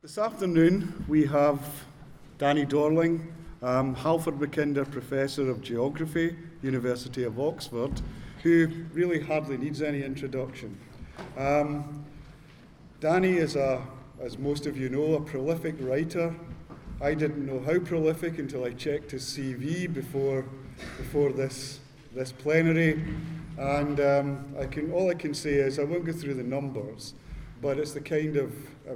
This afternoon we have Danny Dorling, Halford Mackinder Professor of Geography, University of Oxford, who really hardly needs any introduction. Danny is, as most of you know, a prolific writer. I didn't know how prolific until I checked his CV before this plenary, and all I can say is I won't go through the numbers, but it's the kind of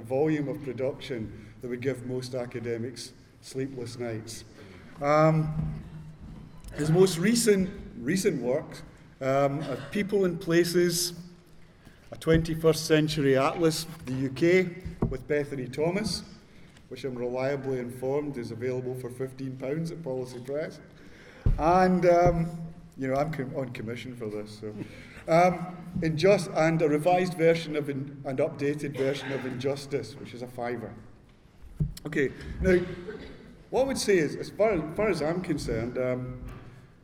volume of production that would give most academics sleepless nights. His most recent work are People and Places, a 21st Century Atlas, the UK, with Bethany Thomas, which I'm reliably informed is available for £15 at Policy Press. And, I'm on commission for this. So. And a revised version of and updated version of Injustice, which is a £5. Okay, now, what I would say is, as far as I'm concerned,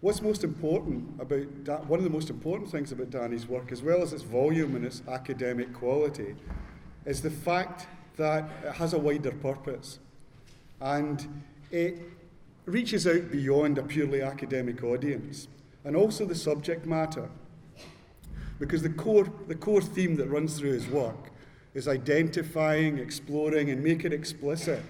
what's most important about one of the most important things about Danny's work, as well as its volume and its academic quality, is the fact that it has a wider purpose, and it reaches out beyond a purely academic audience, and also the subject matter. Because the core theme that runs through his work is identifying, exploring, and making explicit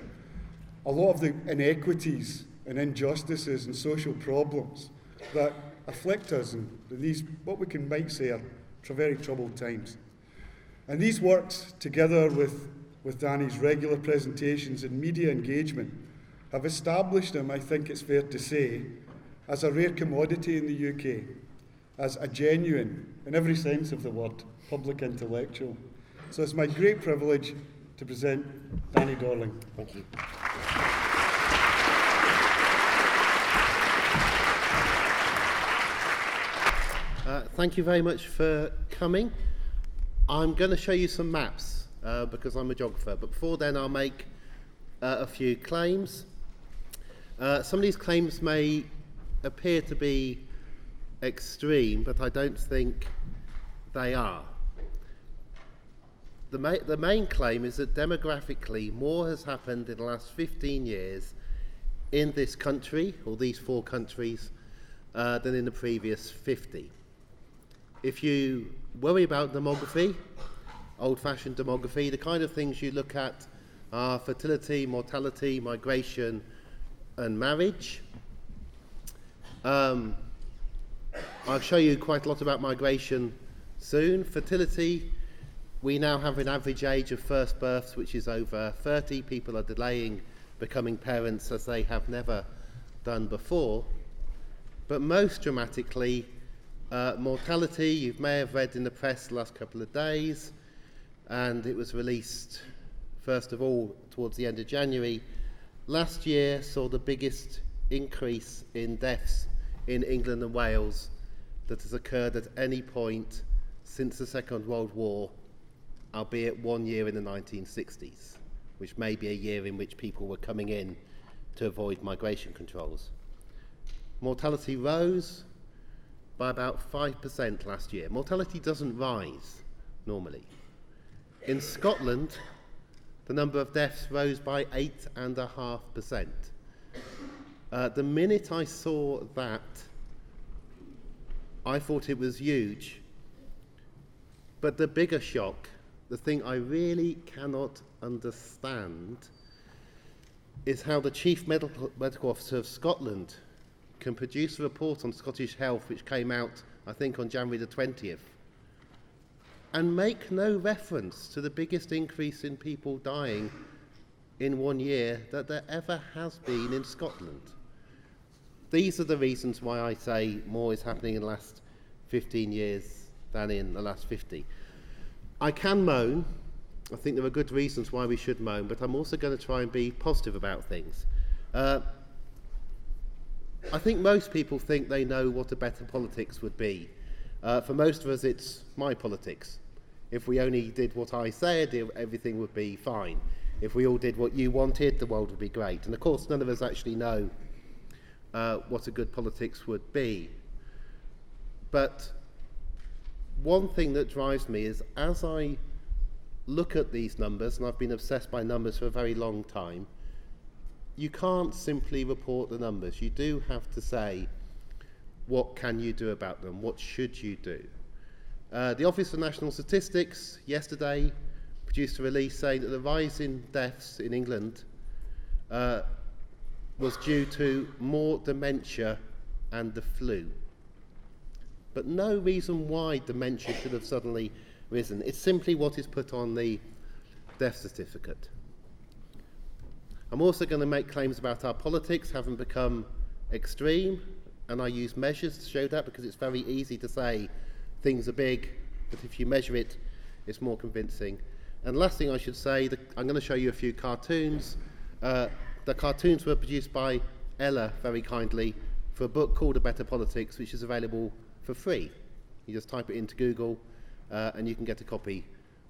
a lot of the inequities and injustices and social problems that afflict us in these, what we might say, are very troubled times. And these works, together with Danny's regular presentations and media engagement, have established him, I think it's fair to say, as a rare commodity in the UK, as a genuine, in every sense of the word, public intellectual. So it's my great privilege to present Danny Dorling. Thank you. Thank you very much for coming. I'm going to show you some maps because I'm a geographer, but before then I'll make a few claims. Some of these claims may appear to be extreme, but I don't think they are. The main claim is that demographically more has happened in the last 15 years in this country, or these four countries, than in the previous 50. If you worry about demography, old-fashioned demography, the kind of things you look at are fertility, mortality, migration, and marriage. I'll show you quite a lot about migration soon. Fertility, we now have an average age of first births which is over 30. People are delaying becoming parents as they have never done before. But most dramatically, mortality, you may have read in the press the last couple of days, and it was released first of all towards the end of January. Last year saw the biggest increase in deaths in England and Wales that has occurred at any point since the Second World War, albeit 1 year in the 1960s, which may be a year in which people were coming in to avoid migration controls. Mortality rose by about 5% last year. Mortality doesn't rise normally. In Scotland, the number of deaths rose by 8.5%. The minute I saw that, I thought it was huge. But the bigger shock, the thing I really cannot understand, is how the Chief Medical Officer of Scotland can produce a report on Scottish health which came out, I think, on January the 20th, and make no reference to the biggest increase in people dying in 1 year that there ever has been in Scotland. These are the reasons why I say more is happening in the last 15 years than in the last 50. I can moan. I think there are good reasons why we should moan, but I'm also going to try and be positive about things. I think most people think they know what a better politics would be. For most of us, it's my politics. If we only did what I said, everything would be fine. If we all did what you wanted, the world would be great. And of course, none of us actually know what a good politics would be. But one thing that drives me is, as I look at these numbers, and I've been obsessed by numbers for a very long time, you can't simply report the numbers. You do have to say, what can you do about them? What should you do? The Office for National Statistics yesterday produced a release saying that the rise in deaths in England was due to more dementia and the flu. But no reason why dementia should have suddenly risen. It's simply what is put on the death certificate. I'm also going to make claims about our politics having become extreme, and I use measures to show that, because it's very easy to say things are big, but if you measure it, it's more convincing. And last thing I should say, I'm going to show you a few cartoons. The cartoons were produced by Ella, very kindly, for a book called A Better Politics, which is available for free. You just type it into Google, and you can get a copy,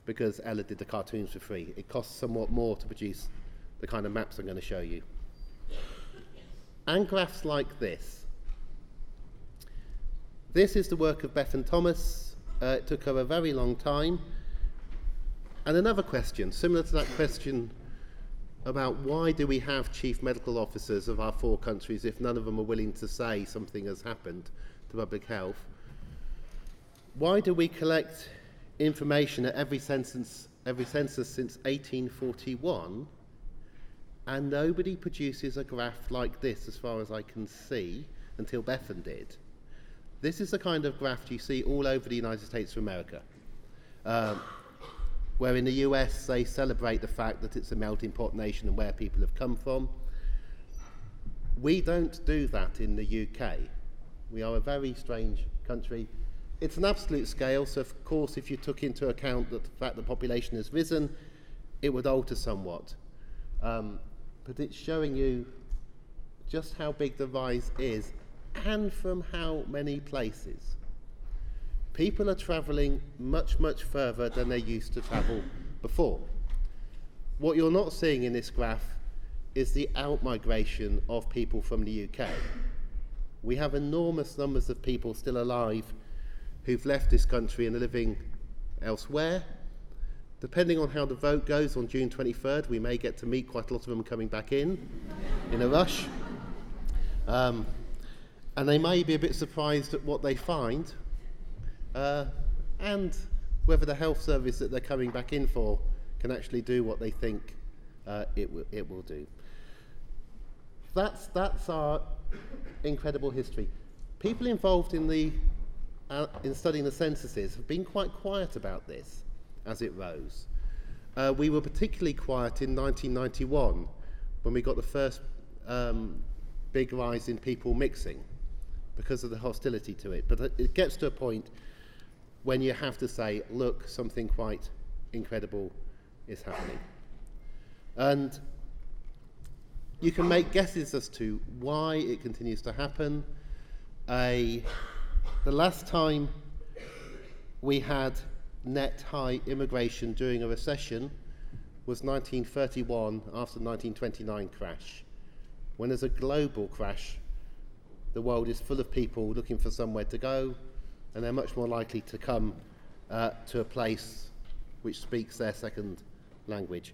because Ella did the cartoons for free. It costs somewhat more to produce the kind of maps I'm going to show you. And graphs like this. This is the work of Beth and Thomas. It took her a very long time. And another question, similar to that question about why do we have chief medical officers of our 4 countries if none of them are willing to say something has happened to public health? Why do we collect information at every census since 1841, and nobody produces a graph like this, as far as I can see, until Bethan did? This is the kind of graph you see all over the United States of America, where in the US they celebrate the fact that it's a melting pot nation and where people have come from. We don't do that in the UK. We are a very strange country. It's an absolute scale, so of course if you took into account that the fact the population has risen, it would alter somewhat. But it's showing you just how big the rise is, and from how many places. People are travelling much, much further than they used to travel before. What you're not seeing in this graph is the out-migration of people from the UK. We have enormous numbers of people still alive who've left this country and are living elsewhere. Depending on how the vote goes on June 23rd, we may get to meet quite a lot of them coming back in a rush. And they may be a bit surprised at what they find, and whether the health service that they're coming back in for can actually do what they think it will do. That's our incredible history. People involved in studying the censuses have been quite quiet about this as it rose. We were particularly quiet in 1991 when we got the first big rise in people mixing because of the hostility to it. But it gets to a point when you have to say, look, something quite incredible is happening. And you can make guesses as to why it continues to happen. The last time we had net high immigration during a recession was 1931, after the 1929 crash. When there's a global crash, the world is full of people looking for somewhere to go, and they're much more likely to come to a place which speaks their second language.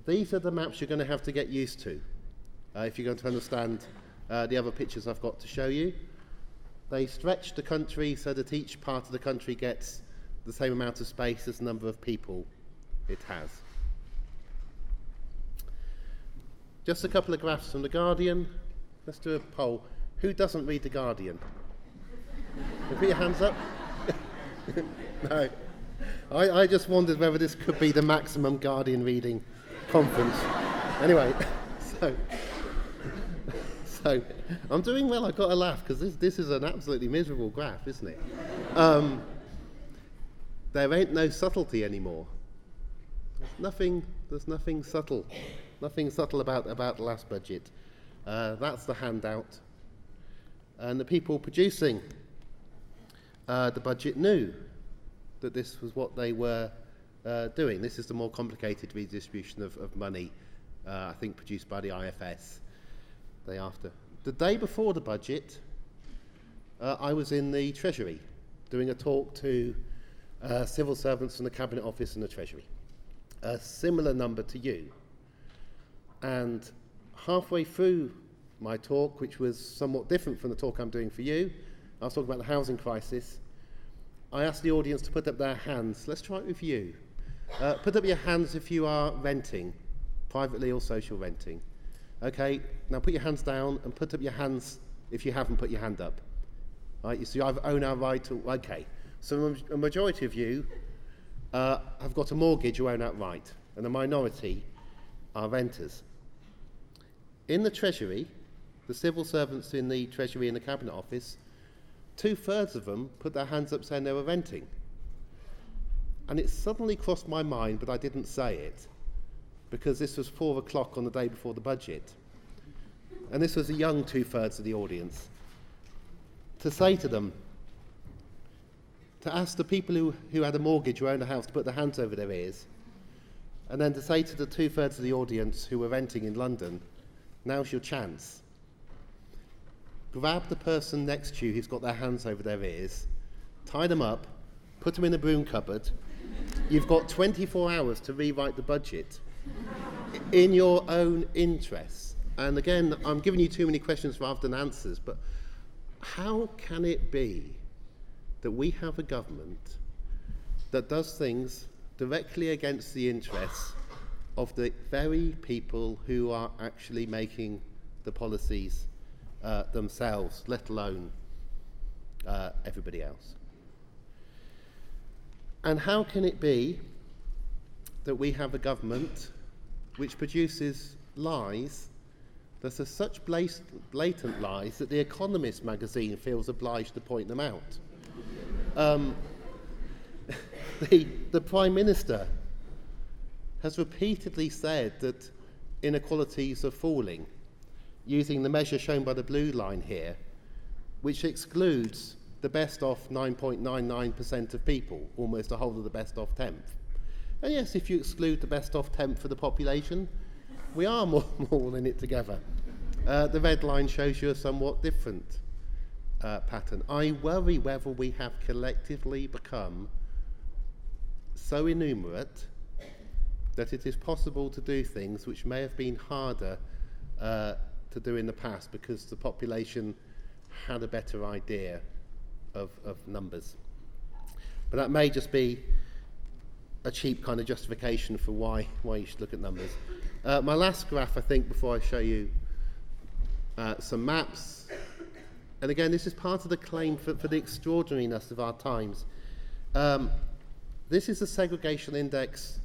These are the maps you're going to have to get used to if you're going to understand the other pictures I've got to show you. They stretch the country so that each part of the country gets the same amount of space as the number of people it has. Just a couple of graphs from The Guardian. Let's do a poll. Who doesn't read The Guardian? Put your hands up. No. I just wondered whether this could be the maximum Guardian reading conference. Anyway, so I'm doing well. I've got to laugh because this is an absolutely miserable graph, isn't it? There ain't no subtlety anymore. There's nothing subtle. Nothing subtle about the last budget. That's the handout. And the people producing the budget knew that this was what they were doing. This is the more complicated redistribution of money, I think produced by the IFS. The day before the budget, I was in the Treasury doing a talk to civil servants from the Cabinet Office and the Treasury. a similar number to you. And halfway through my talk, which was somewhat different from the talk I'm doing for you, I was talking about the housing crisis. I asked the audience to put up their hands. Let's try it with you. Put up your hands if you are renting, privately or social renting. Okay, now put your hands down and put up your hands if you haven't put your hand up. Right, so you either own outright or, okay. So a majority of you have got a mortgage or own outright, and a minority are renters. In the Treasury, the civil servants in the Treasury and the Cabinet Office, 2/3 of them put their hands up saying they were renting. And it suddenly crossed my mind, but I didn't say it, because this was 4 o'clock on the day before the budget. And this was a young 2/3 of the audience. To say to them, to ask the people who had a mortgage or owned a house to put their hands over their ears, and then to say to the 2/3 of the audience who were renting in London, now's your chance. Grab the person next to you who's got their hands over their ears, tie them up, put them in a broom cupboard. You've got 24 hours to rewrite the budget in your own interests. And again, I'm giving you too many questions rather than answers, but how can it be that we have a government that does things directly against the interests of the very people who are actually making the policies themselves, let alone everybody else? And how can it be that we have a government which produces lies that are such blatant lies that The Economist magazine feels obliged to point them out? The Prime Minister has repeatedly said that inequalities are falling, using the measure shown by the blue line here, which excludes the best off 9.99% of people, almost a whole of the best off tenth. And yes, if you exclude the best off tenth of the population, we are more in it together. The red line shows you a somewhat different pattern. I worry whether we have collectively become so innumerate that it is possible to do things which may have been harder to do in the past because the population had a better idea of numbers. But that may just be a cheap kind of justification for why you should look at numbers. My last graph, I think, before I show you some maps, and again, this is part of the claim for the extraordinariness of our times. This is the segregation index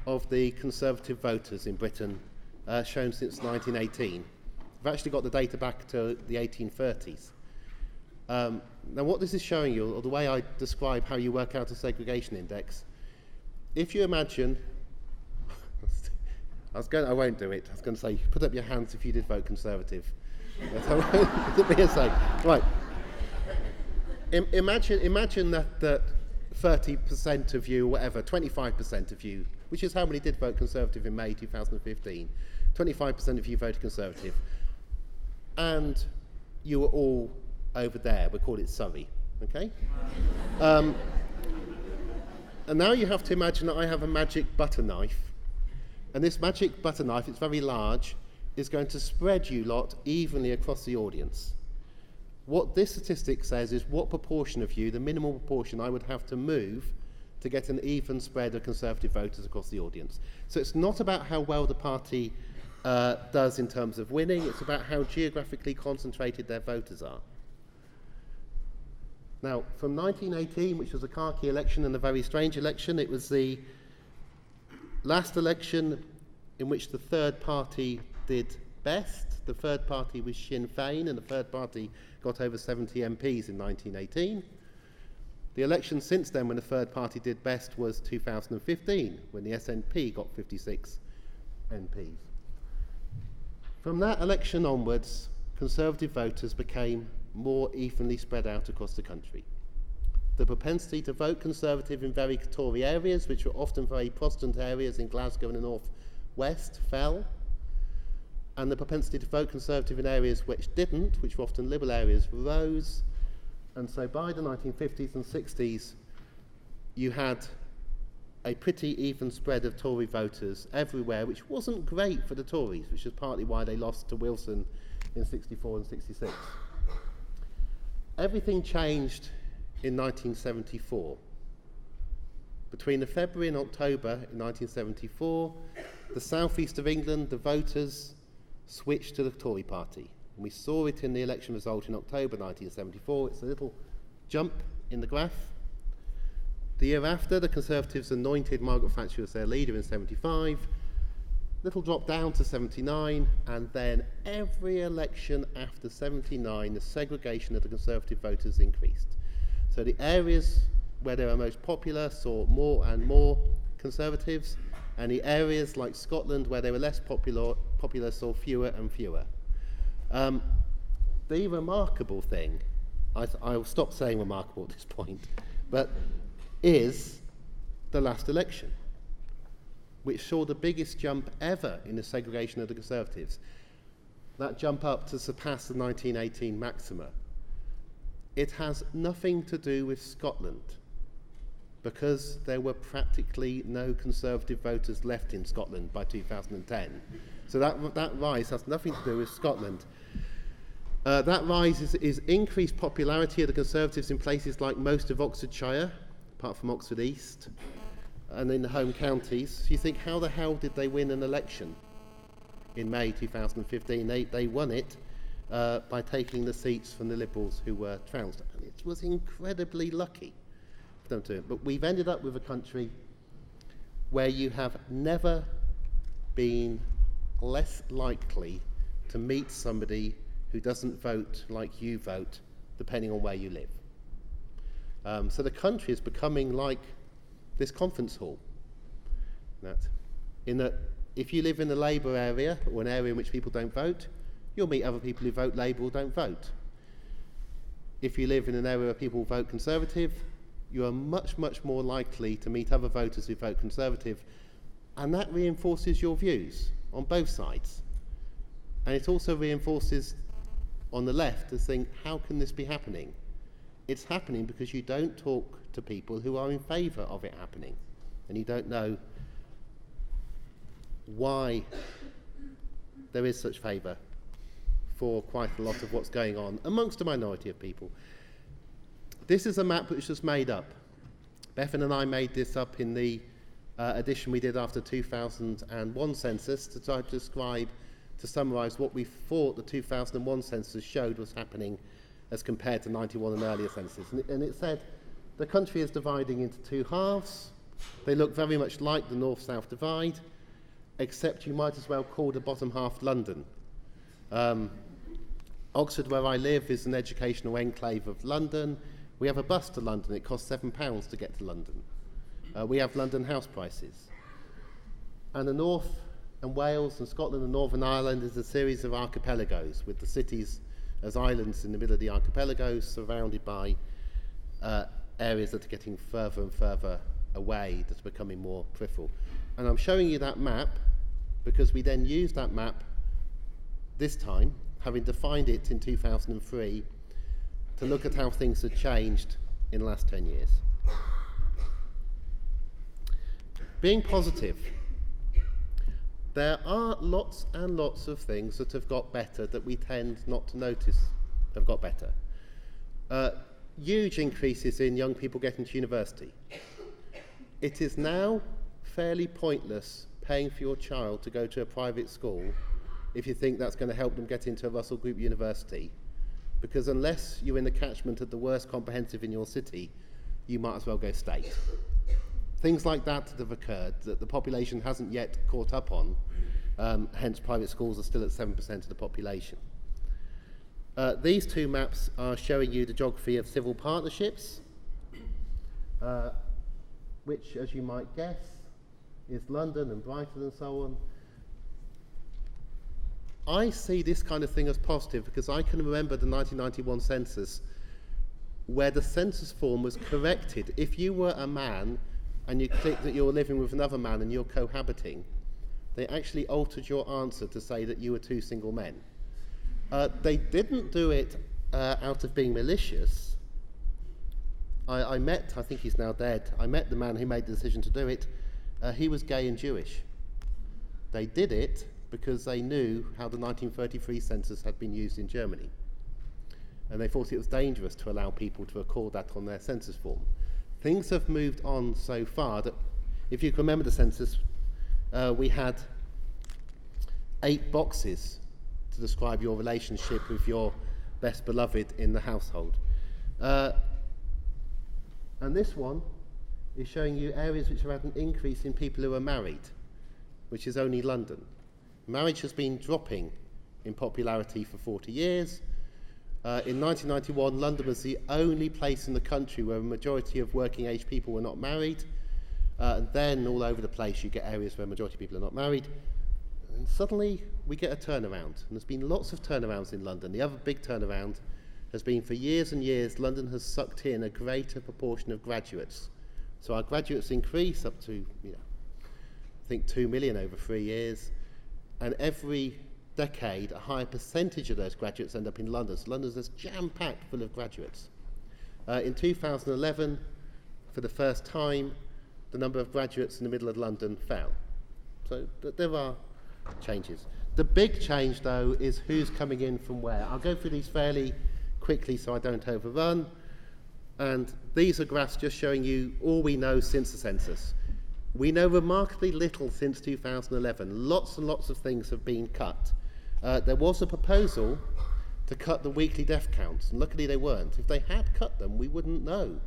of the Conservative voters in Britain, shown since 1918. We've actually got the data back to the 1830s. Now what this is showing you, or the way I describe how you work out a segregation index, if you imagine, I won't do it, I was going to say, put up your hands if you did vote Conservative. Right. Imagine that 30% of you, whatever, 25% of you, which is how many did vote Conservative in May 2015, 25% of you voted Conservative, and you were all over there, we call it Surrey, okay? And now you have to imagine that I have a magic butter knife, and this magic butter knife, it's very large, is going to spread you lot evenly across the audience. What this statistic says is what proportion of you, the minimal proportion I would have to move to get an even spread of Conservative voters across the audience. So it's not about how well the party does in terms of winning, it's about how geographically concentrated their voters are. Now, from 1918, which was a khaki election and a very strange election, it was the last election in which the third party did best. The third party was Sinn Féin, and the third party got over 70 MPs in 1918. The election since then when the third party did best was 2015, when the SNP got 56 MPs. From that election onwards, Conservative voters became more evenly spread out across the country. The propensity to vote Conservative in very Tory areas, which were often very Protestant areas in Glasgow and the North West, fell. And the propensity to vote Conservative in areas which didn't, which were often Liberal areas, rose. And so by the 1950s and 60s, you had a pretty even spread of Tory voters everywhere, which wasn't great for the Tories, which is partly why they lost to Wilson in 64 and 66. Everything changed in 1974. Between the February and October in 1974, the southeast of England, the voters switched to the Tory party. And we saw it in the election result in October 1974. It's a little jump in the graph. The year after, the Conservatives anointed Margaret Thatcher as their leader in 75. Little drop down to 79, and then every election after 79, the segregation of the Conservative voters increased. So the areas where they were most popular saw more and more Conservatives, and the areas like Scotland where they were less popular saw fewer and fewer. The remarkable thing, I'll stop saying remarkable at this point, but is the last election, which saw the biggest jump ever in the segregation of the Conservatives. That jump up to surpass the 1918 maxima. It has nothing to do with Scotland, because there were practically no Conservative voters left in Scotland by 2010. So that rise has nothing to do with Scotland. That rise is increased popularity of the Conservatives in places like most of Oxfordshire, apart from Oxford East, and in the home counties. You think, how the hell did they win an election in May 2015? They won it by taking the seats from the Liberals who were trounced. And it was incredibly lucky for them to. But we've ended up with a country where you have never been less likely to meet somebody who doesn't vote like you vote, depending on where you live. So the country is becoming like this conference hall. If you live in the Labour area, or an area in which people don't vote, you'll meet other people who vote Labour or don't vote. If you live in an area where people vote Conservative, you are much, much more likely to meet other voters who vote Conservative, and that reinforces your views on both sides. And it also reinforces on the left to think, how can this be happening? It's happening because you don't talk to people who are in favour of it happening, and you don't know why there is such favour for quite a lot of what's going on amongst a minority of people. This is a map which was made up. Bethan and I made this up in the edition we did after 2001 census to try to summarise what we thought the 2001 census showed was happening as compared to 91 and earlier censuses. And it said the country is dividing into two halves. They look very much like the north-south divide, except you might as well call the bottom half London. Oxford, where I live, is an educational enclave of London. We have a bus to London. It costs £7 to get to London. We have London house prices. And the north and Wales and Scotland and Northern Ireland is a series of archipelagos, with the cities as islands in the middle of the archipelagos, surrounded by areas that are getting further and further away, that are becoming more peripheral. And I'm showing you that map because we then used that map this time, having defined it in 2003, to look at how things had changed in the last 10 years. Being positive. There are lots and lots of things that have got better that we tend not to notice have got better. Huge increases in young people getting to university. It is now fairly pointless paying for your child to go to a private school if you think that's going to help them get into a Russell Group university, because unless you're in the catchment of the worst comprehensive in your city, you might as well go state. Things like that have occurred that the population hasn't yet caught up on, hence private schools are still at 7% of the population. These two maps are showing you the geography of civil partnerships, which, as you might guess, is London and Brighton and so on. I see this kind of thing as positive because I can remember the 1991 census where the census form was corrected. If you were a man and you clicked that you're living with another man and you're cohabiting, they actually altered your answer to say that you were two single men. They didn't do it out of being malicious. I met, I think he's now dead, I met the man who made the decision to do it. He was gay and Jewish. They did it because they knew how the 1933 census had been used in Germany. And they thought it was dangerous to allow people to record that on their census form. Things have moved on so far that, if you can remember the census, we had 8 boxes to describe your relationship with your best beloved in the household. And this one is showing you areas which have had an increase in people who are married, which is only London. Marriage has been dropping in popularity for 40 years. In 1991, London was the only place in the country where a majority of working age people were not married. And then all over the place you get areas where a majority of people are not married. And suddenly we get a turnaround. And there's been lots of turnarounds in London. The other big turnaround has been, for years and years, London has sucked in a greater proportion of graduates. So our graduates increase up to, I think 2 million over 3 years. And every decade, a higher percentage of those graduates end up in London. So London's just jam-packed full of graduates. In 2011, for the first time, the number of graduates in the middle of London fell. So there are changes. The big change, though, is who's coming in from where. I'll go through these fairly quickly so I don't overrun. And these are graphs just showing you all we know since the census. We know remarkably little since 2011. Lots and lots of things have been cut. There was a proposal to cut the weekly death counts, and luckily they weren't. If they had cut them, we wouldn't know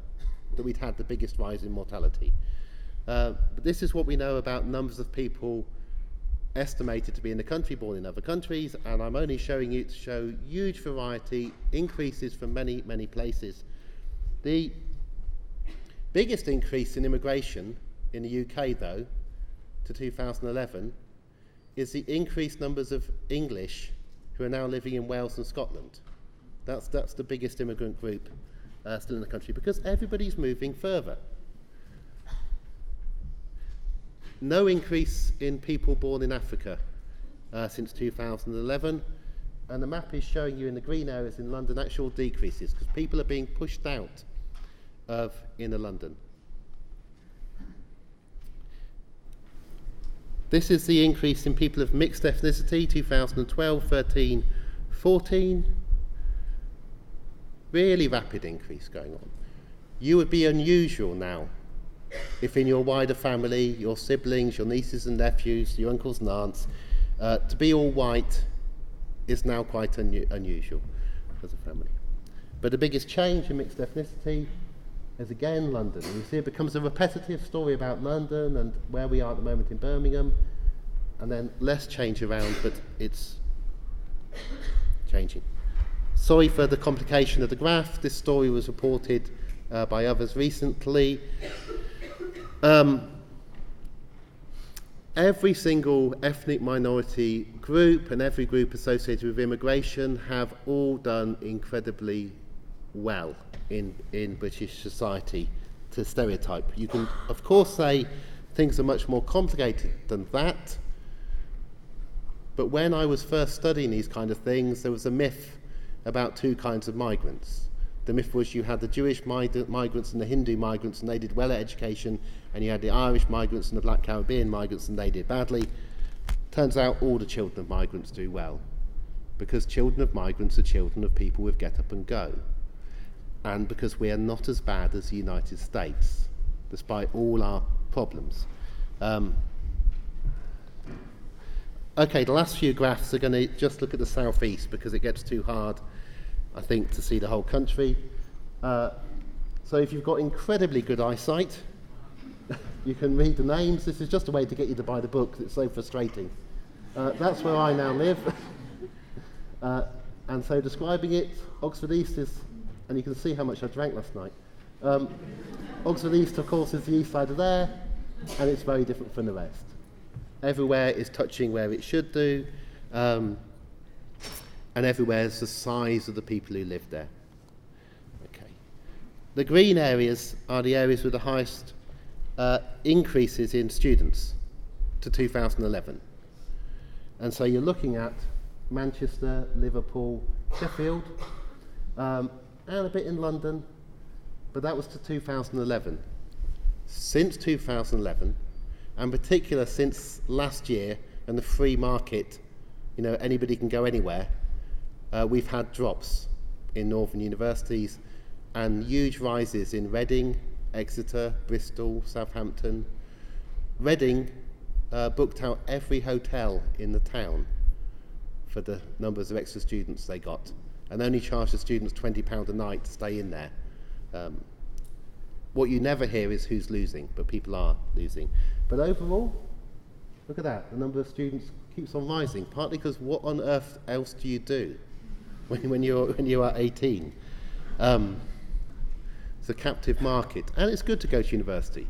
that we'd had the biggest rise in mortality. But this is what we know about numbers of people estimated to be in the country, born in other countries, and I'm only showing you to show huge variety, increases from many, many places. The biggest increase in immigration in the UK, though, to 2011, is the increased numbers of English who are now living in Wales and Scotland. That's the biggest immigrant group still in the country, because everybody's moving further. No increase in people born in Africa since 2011, and the map is showing you in the green areas in London actual decreases, because people are being pushed out of inner London. This is the increase in people of mixed ethnicity, 2012, 13, 14. Really rapid increase going on. You would be unusual now if in your wider family, your siblings, your nieces and nephews, your uncles and aunts, to be all white is now quite unusual as a family. But the biggest change in mixed ethnicity is again London. And you see it becomes a repetitive story about London and where we are at the moment in Birmingham, and then less change around, but it's changing. Sorry for the complication of the graph. This story was reported by others recently. Every single ethnic minority group and every group associated with immigration have all done incredibly well in British society to stereotype. You can, of course, say things are much more complicated than that, but when I was first studying these kind of things, there was a myth about 2 kinds of migrants. The myth was you had the Jewish migrants and the Hindu migrants, and they did well at education, and you had the Irish migrants and the Black Caribbean migrants, and they did badly. Turns out all the children of migrants do well, because children of migrants are children of people with get up and go, and because we are not as bad as the United States, despite all our problems. Okay, the last few graphs are going to just look at the southeast, because it gets too hard, I think, to see the whole country. So if you've got incredibly good eyesight, you can read the names. This is just a way to get you to buy the book, 'cause it's so frustrating. That's where I now live. And so describing it, Oxford East is, and you can see how much I drank last night. Oxford East, of course, is the east side of there, and it's very different from the rest. Everywhere is touching where it should do, and everywhere is the size of the people who live there. Okay. The green areas are the areas with the highest increases in students to 2011. And so you're looking at Manchester, Liverpool, Sheffield, and a bit in London, but that was to 2011. Since 2011, and in particular since last year and the free market, anybody can go anywhere, we've had drops in northern universities and huge rises in Reading, Exeter, Bristol, Southampton. Reading booked out every hotel in the town for the numbers of extra students they got, and only charged the students £20 a night to stay in there. What you never hear is who's losing, but people are losing. But overall, look at that, the number of students keeps on rising, partly because what on earth else do you do when you are 18? It's a captive market, and it's good to go to university.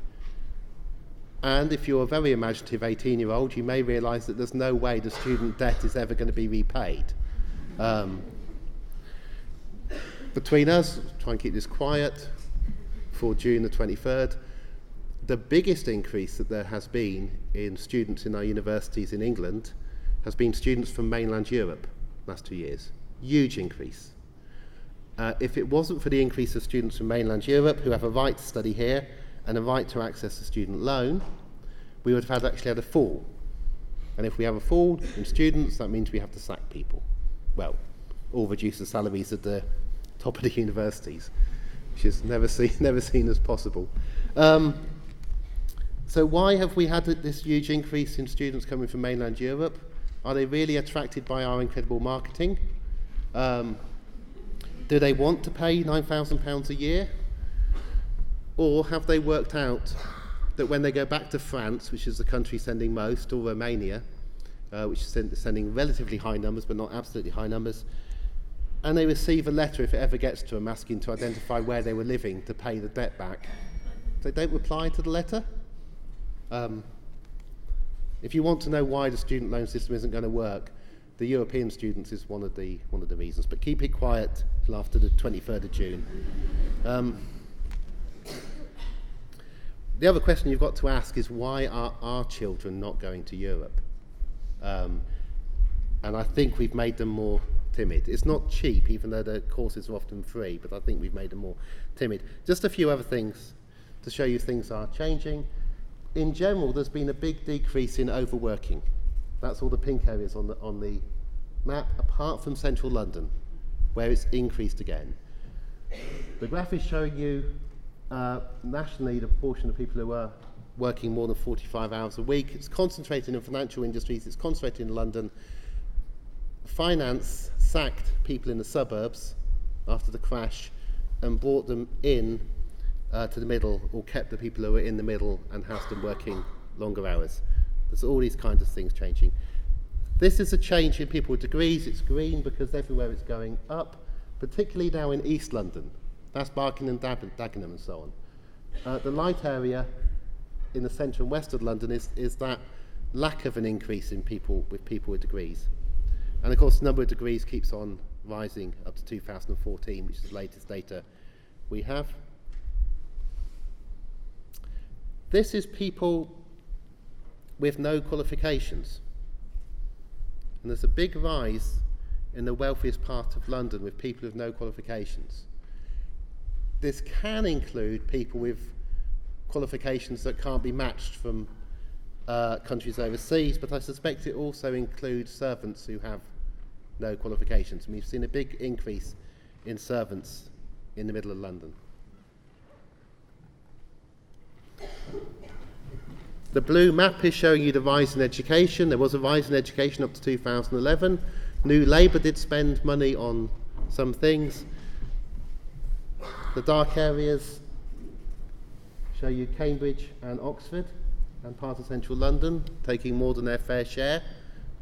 And if you're a very imaginative 18-year-old, you may realise that there's no way the student debt is ever going to be repaid. Between us, try and keep this quiet, for June the 23rd, the biggest increase that there has been in students in our universities in England has been students from mainland Europe last 2 years. Huge increase. If it wasn't for the increase of students from mainland Europe who have a right to study here and a right to access a student loan, we would have actually had a fall. And if we have a fall in students, that means we have to sack people. Well, or reduce the salaries at the top of the universities, which is never seen as possible. So why have we had this huge increase in students coming from mainland Europe? Are they really attracted by our incredible marketing? Do they want to pay £9,000 a year? Or have they worked out that when they go back to France, which is the country sending most, or Romania, which is sending relatively high numbers, but not absolutely high numbers, and they receive a letter, if it ever gets to them, asking to identify where they were living to pay the debt back, they don't reply to the letter? If you want to know why the student loan system isn't going to work, the European students is one of the reasons. But keep it quiet till after the 23rd of June. The other question you've got to ask is, why are our children not going to Europe? And I think we've made them more timid. It's not cheap, even though the courses are often free, but I think we've made them more timid. Just a few other things to show you things are changing. In general, there's been a big decrease in overworking. That's all the pink areas on the map, apart from central London, where it's increased again. The graph is showing you nationally the proportion of people who are working more than 45 hours a week. It's concentrated in financial industries, it's concentrated in London. Finance sacked people in the suburbs after the crash and brought them in to the middle, or kept the people who were in the middle and housed them working longer hours. There's all these kinds of things changing. This is a change in people with degrees. It's green because everywhere it's going up, particularly now in East London. That's Barking and Dagenham and so on. The light area in the centre and west of London is that lack of an increase in people with degrees. And of course, the number of degrees keeps on rising up to 2014, which is the latest data we have. This is people with no qualifications. And there's a big rise in the wealthiest part of London with people with no qualifications. This can include people with qualifications that can't be matched from countries overseas, but I suspect it also includes servants who have no qualifications. And we've seen a big increase in servants in the middle of London. The blue map is showing you the rise in education. There was a rise in education up to 2011. New Labour did spend money on some things. The dark areas show you Cambridge and Oxford and part of central London taking more than their fair share,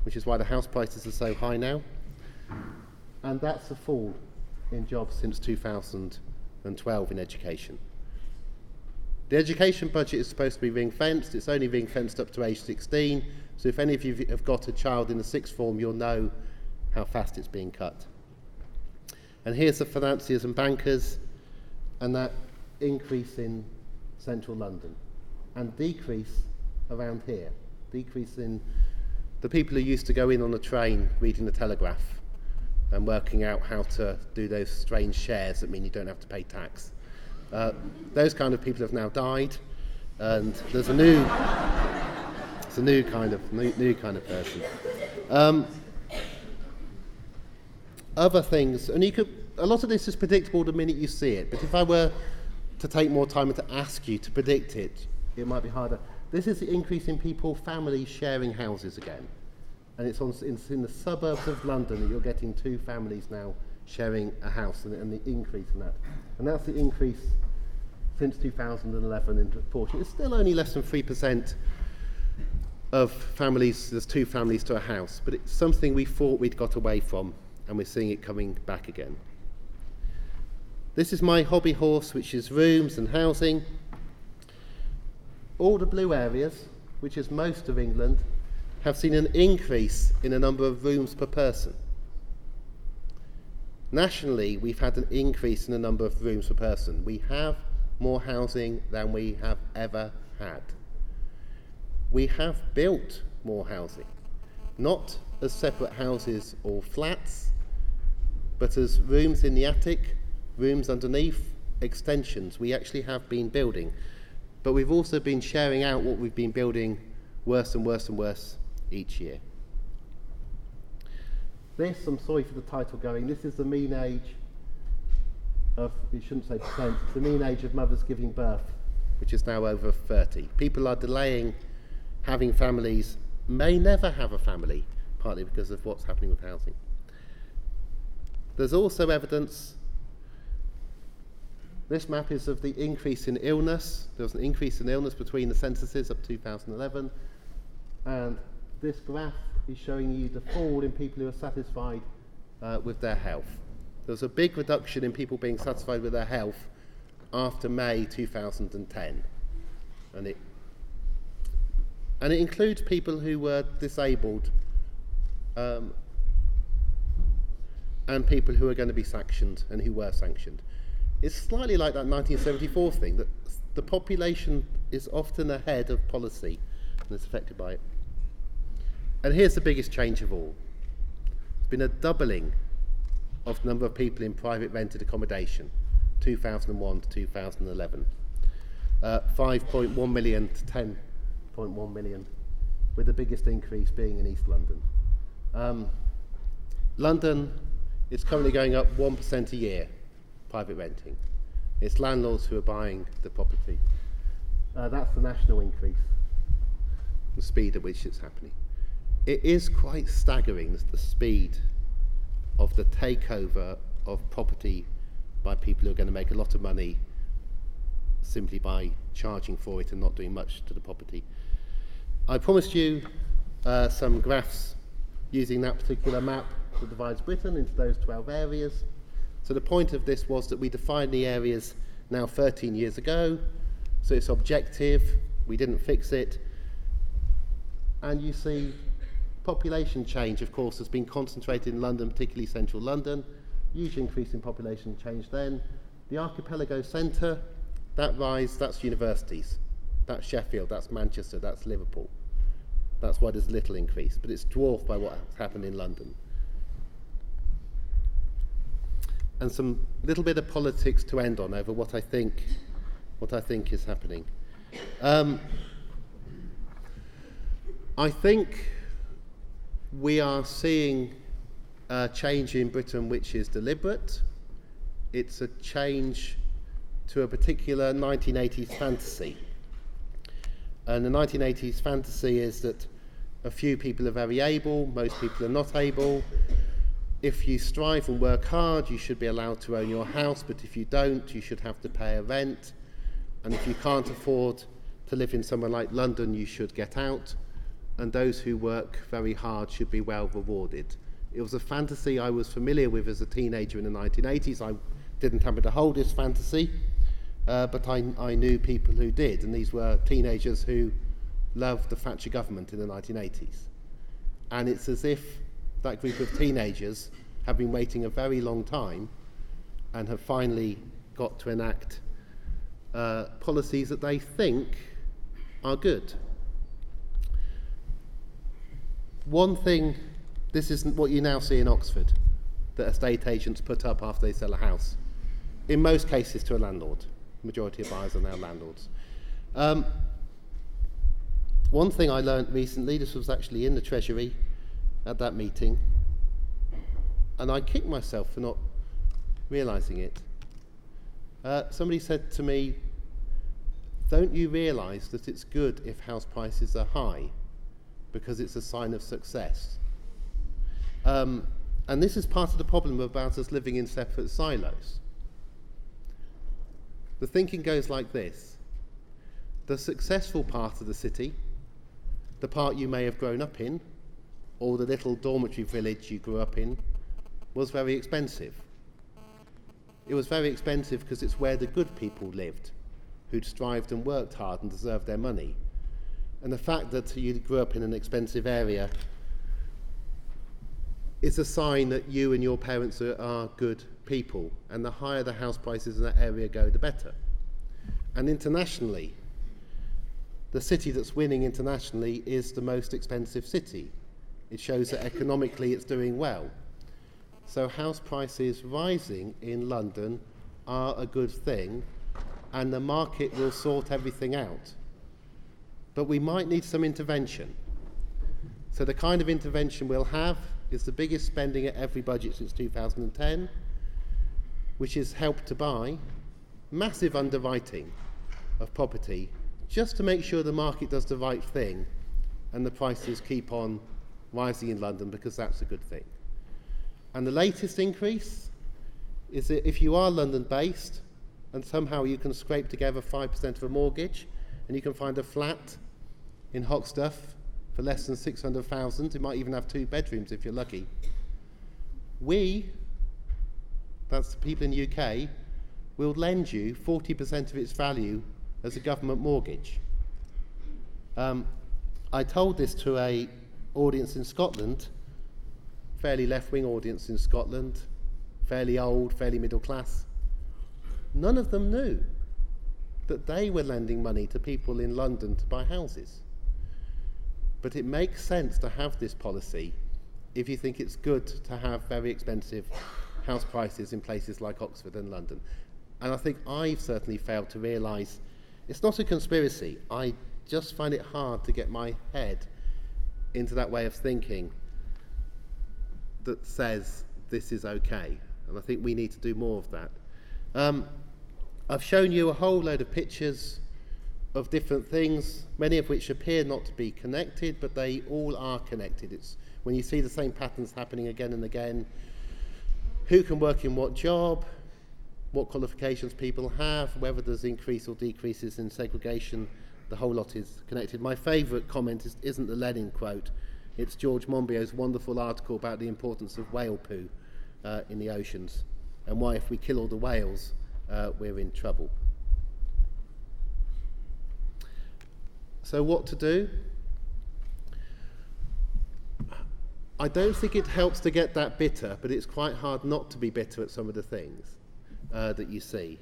which is why the house prices are so high now. And that's a fall in jobs since 2012 in education. The education budget is supposed to be ring-fenced. It's only ring-fenced up to age 16. So if any of you have got a child in the sixth form, you'll know how fast it's being cut. And here's the financiers and bankers, and that increase in central London, and decrease around here. Decrease in the people who used to go in on the train reading the Telegraph and working out how to do those strange shares that mean you don't have to pay tax. Those kind of people have now died, and there's a new kind of person. Other things, and a lot of this is predictable the minute you see it, but if I were to take more time and to ask you to predict it, it might be harder. This is the increase in families sharing houses again. And it's in the suburbs of London that you're getting 2 families now sharing a house, and the increase in that. And that's the increase since 2011 in proportion. It's still only less than 3% of families, there's 2 families to a house, but it's something we thought we'd got away from, and we're seeing it coming back again. This is my hobby horse, which is rooms and housing. All the blue areas, which is most of England, have seen an increase in the number of rooms per person. Nationally, we've had an increase in the number of rooms per person. We have more housing than we have ever had. We have built more housing, not as separate houses or flats, but as rooms in the attic, rooms underneath, extensions. We actually have been building, but we've also been sharing out what we've been building worse and worse and worse each year. This, I'm sorry for the title going, this is the mean age of, you shouldn't say percent, it's the mean age of mothers giving birth, which is now over 30. People are delaying having families, may never have a family, partly because of what's happening with housing. There's also evidence, this map is of the increase in illness. There was an increase in illness between the censuses up to 2011, and this graph is showing you the fall in people who are satisfied with their health. There was a big reduction in people being satisfied with their health after May 2010, and it includes people who were disabled and people who are going to be sanctioned and who were sanctioned. It's slightly like that 1974 thing, that the population is often ahead of policy and is affected by it. And here's the biggest change of all. There's been a doubling of the number of people in private rented accommodation, 2001 to 2011. 5.1 million to 10.1 million, with the biggest increase being in East London. London is currently going up 1% a year, private renting. It's landlords who are buying the property. That's the national increase, the speed at which it's happening. It is quite staggering, the speed of the takeover of property by people who are going to make a lot of money simply by charging for it and not doing much to the property. I promised you some graphs using that particular map that divides Britain into those 12 areas. So the point of this was that we defined the areas now 13 years ago, so it's objective, we didn't fix it, and you see population change, of course, has been concentrated in London, particularly central London, huge increase in population change then. The archipelago centre, that rise, that's universities, that's Sheffield, that's Manchester, that's Liverpool. That's why there's little increase, but it's dwarfed by what has happened in London. And some little bit of politics to end on over what I think is happening. I think we are seeing a change in Britain which is deliberate. It's a change to a particular 1980s fantasy. And the 1980s fantasy is that a few people are very able, most people are not able. If you strive and work hard, you should be allowed to own your house, but if you don't, you should have to pay a rent. And if you can't afford to live in somewhere like London, you should get out. And those who work very hard should be well rewarded. It was a fantasy I was familiar with as a teenager in the 1980s. I didn't happen to hold this fantasy, but I knew people who did, and these were teenagers who loved the Thatcher government in the 1980s. And it's as if that group of teenagers have been waiting a very long time and have finally got to enact policies that they think are good. One thing, this isn't what you now see in Oxford, that estate agents put up after they sell a house, in most cases to a landlord. majority of buyers are now landlords. One thing I learned recently, this was actually in the Treasury at that meeting, and I kicked myself for not realising it. Somebody said to me, don't you realise that it's good if house prices are high because it's a sign of success? And this is part of the problem about us living in separate silos. The thinking goes like this. The successful part of the city, the part you may have grown up in, or the little dormitory village you grew up in, was very expensive. It was very expensive because it's where the good people lived, who'd strived and worked hard and deserved their money. And the fact that you grew up in an expensive area is a sign that you and your parents are good people, and the higher the house prices in that area go, the better. And internationally, the city that's winning internationally is the most expensive city. It shows that economically it's doing well. So house prices rising in London are a good thing, and the market will sort everything out. But we might need some intervention. So the kind of intervention we'll have is the biggest spending at every budget since 2010, which is Help to Buy, massive underwriting of property, just to make sure the market does the right thing and the prices keep on rising in London, because that's a good thing. And the latest increase is that if you are London-based and somehow you can scrape together 5% of a mortgage and you can find a flat in Hoxton for less than 600,000, it might even have 2 bedrooms if you're lucky. That's the people in the UK, will lend you 40% of its value as a government mortgage. I told this to an audience in Scotland, fairly left-wing audience in Scotland, fairly old, fairly middle class. None of them knew that they were lending money to people in London to buy houses. But it makes sense to have this policy if you think it's good to have very expensive house prices in places like Oxford and London. And I think I've certainly failed to realise it's not a conspiracy. I just find it hard to get my head into that way of thinking that says this is okay. And I think we need to do more of that. I've shown you a whole load of pictures of different things, many of which appear not to be connected, but they all are connected. It's when you see the same patterns happening again and again, who can work in what job, what qualifications people have, whether there's increase or decreases in segregation, the whole lot is connected. My favourite comment isn't the Lenin quote, it's George Monbiot's wonderful article about the importance of whale poo in the oceans, and why if we kill all the whales, we're in trouble. So what to do? I don't think it helps to get that bitter, but it's quite hard not to be bitter at some of the things that you see.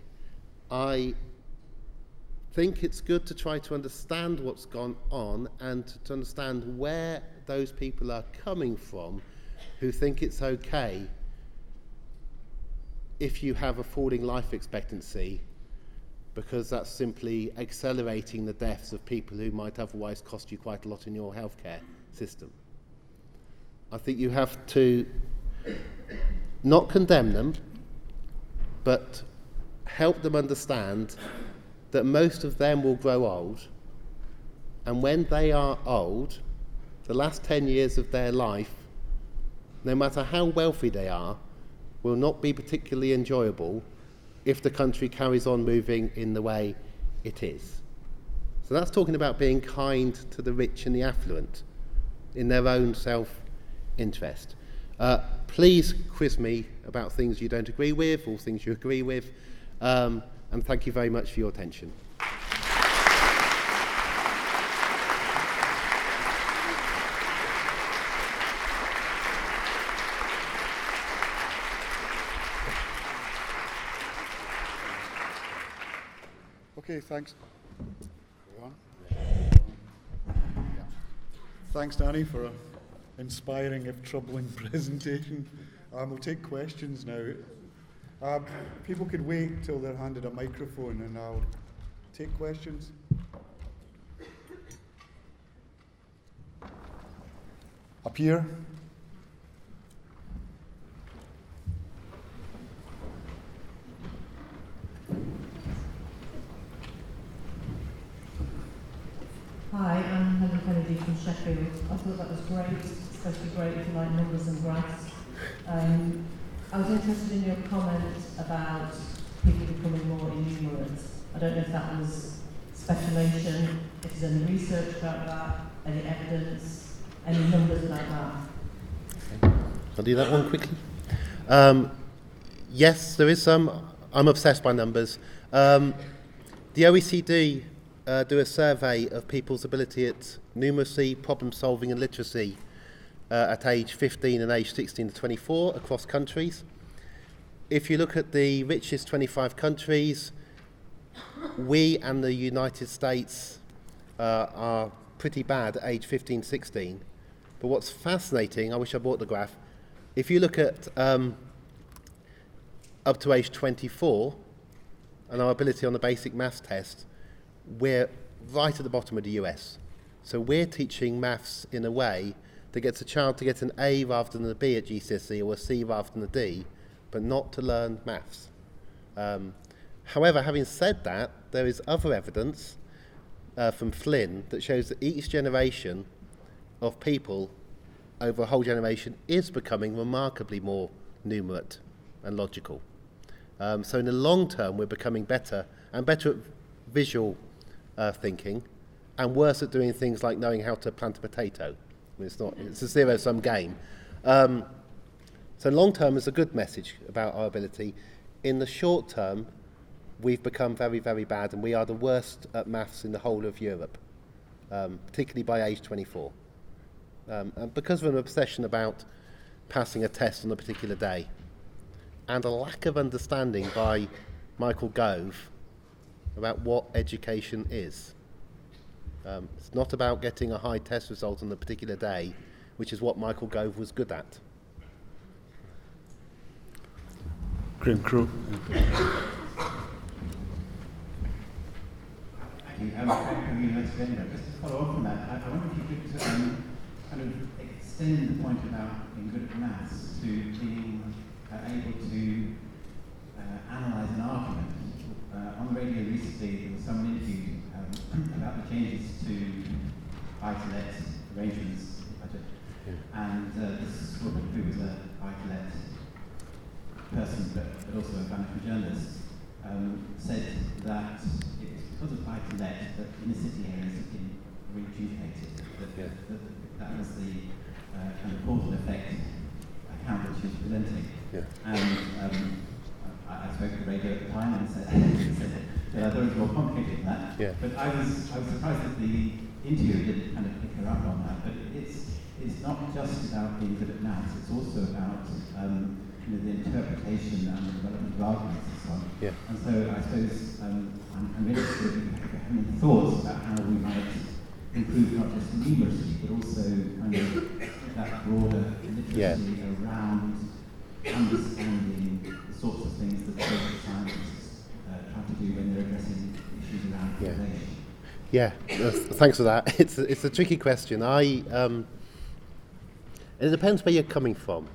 I think it's good to try to understand what's gone on and to understand where those people are coming from who think it's okay if you have a falling life expectancy, because that's simply accelerating the deaths of people who might otherwise cost you quite a lot in your healthcare system. I think you have to not condemn them, but help them understand that most of them will grow old, and when they are old, the last 10 years of their life, no matter how wealthy they are, will not be particularly enjoyable if the country carries on moving in the way it is. So that's talking about being kind to the rich and the affluent in their own self-interest. Please quiz me about things you don't agree with or things you agree with, and thank you very much for your attention. Okay, thanks. Thanks, Danny, for an inspiring if troubling presentation. We'll take questions now. People could wait till they're handed a microphone and I'll take questions. Up here. Hi, I'm Helen Kennedy from Sheffield. I thought that was great, especially great if you like numbers and graphs. I was interested in your comment about people becoming more enumerate. I don't know if that was speculation, if there's any research about that, any evidence, any numbers about that. Okay. I'll do that one quickly. Yes, there is some. I'm obsessed by numbers. The OECD do a survey of people's ability at numeracy, problem solving and literacy at age 15 and age 16 to 24 across countries. If you look at the richest 25 countries, we and the United States are pretty bad at age 15, 16. But what's fascinating, I wish I brought the graph, if you look at up to age 24 and our ability on the basic maths test, we're right at the bottom of the US. So we're teaching maths in a way that gets a child to get an A rather than a B at GCSE or a C rather than a D, but not to learn maths. However, having said that, there is other evidence from Flynn that shows that each generation of people over a whole generation is becoming remarkably more numerate and logical. So in the long term, we're becoming better and better at visual thinking and worse at doing things like knowing how to plant a potato. I mean, it's a zero-sum game. So long term is a good message about our ability. In the short term, we've become very, very bad, and we are the worst at maths in the whole of Europe, particularly by age 24. And because of an obsession about passing a test on a particular day, and a lack of understanding by Michael Gove about what education is. It's not about getting a high test result on a particular day, which is what Michael Gove was good at. Graham Crowe. Thank you. Just to follow up from that, I wonder if you could kind of extend the point about being good at maths to being able to analyse an argument. On the radio recently, there was someone interviewed about the changes to buy-to-let arrangements budget, and this woman, who was a buy-to-let person but also a financial journalist, said that it's because of buy-to-let that inner city areas have been rejuvenated. That was the kind of causal effect account that she was presenting. Yeah. And I spoke to the radio at the time and said that I thought it was more complicated than that. Yeah. But I was surprised that the interviewer didn't kind of pick her up on that. But it's not just about being good at maths, it's also about the interpretation and the development of arguments and so on. Yeah. And so I suppose I'm interested in having thoughts about how we might improve not just numeracy, but also kind of that broader literacy around understanding the sorts of things that social scientists try to do when they're addressing issues around causation. Yeah, thanks for that. It's a tricky question. It depends where you're coming from.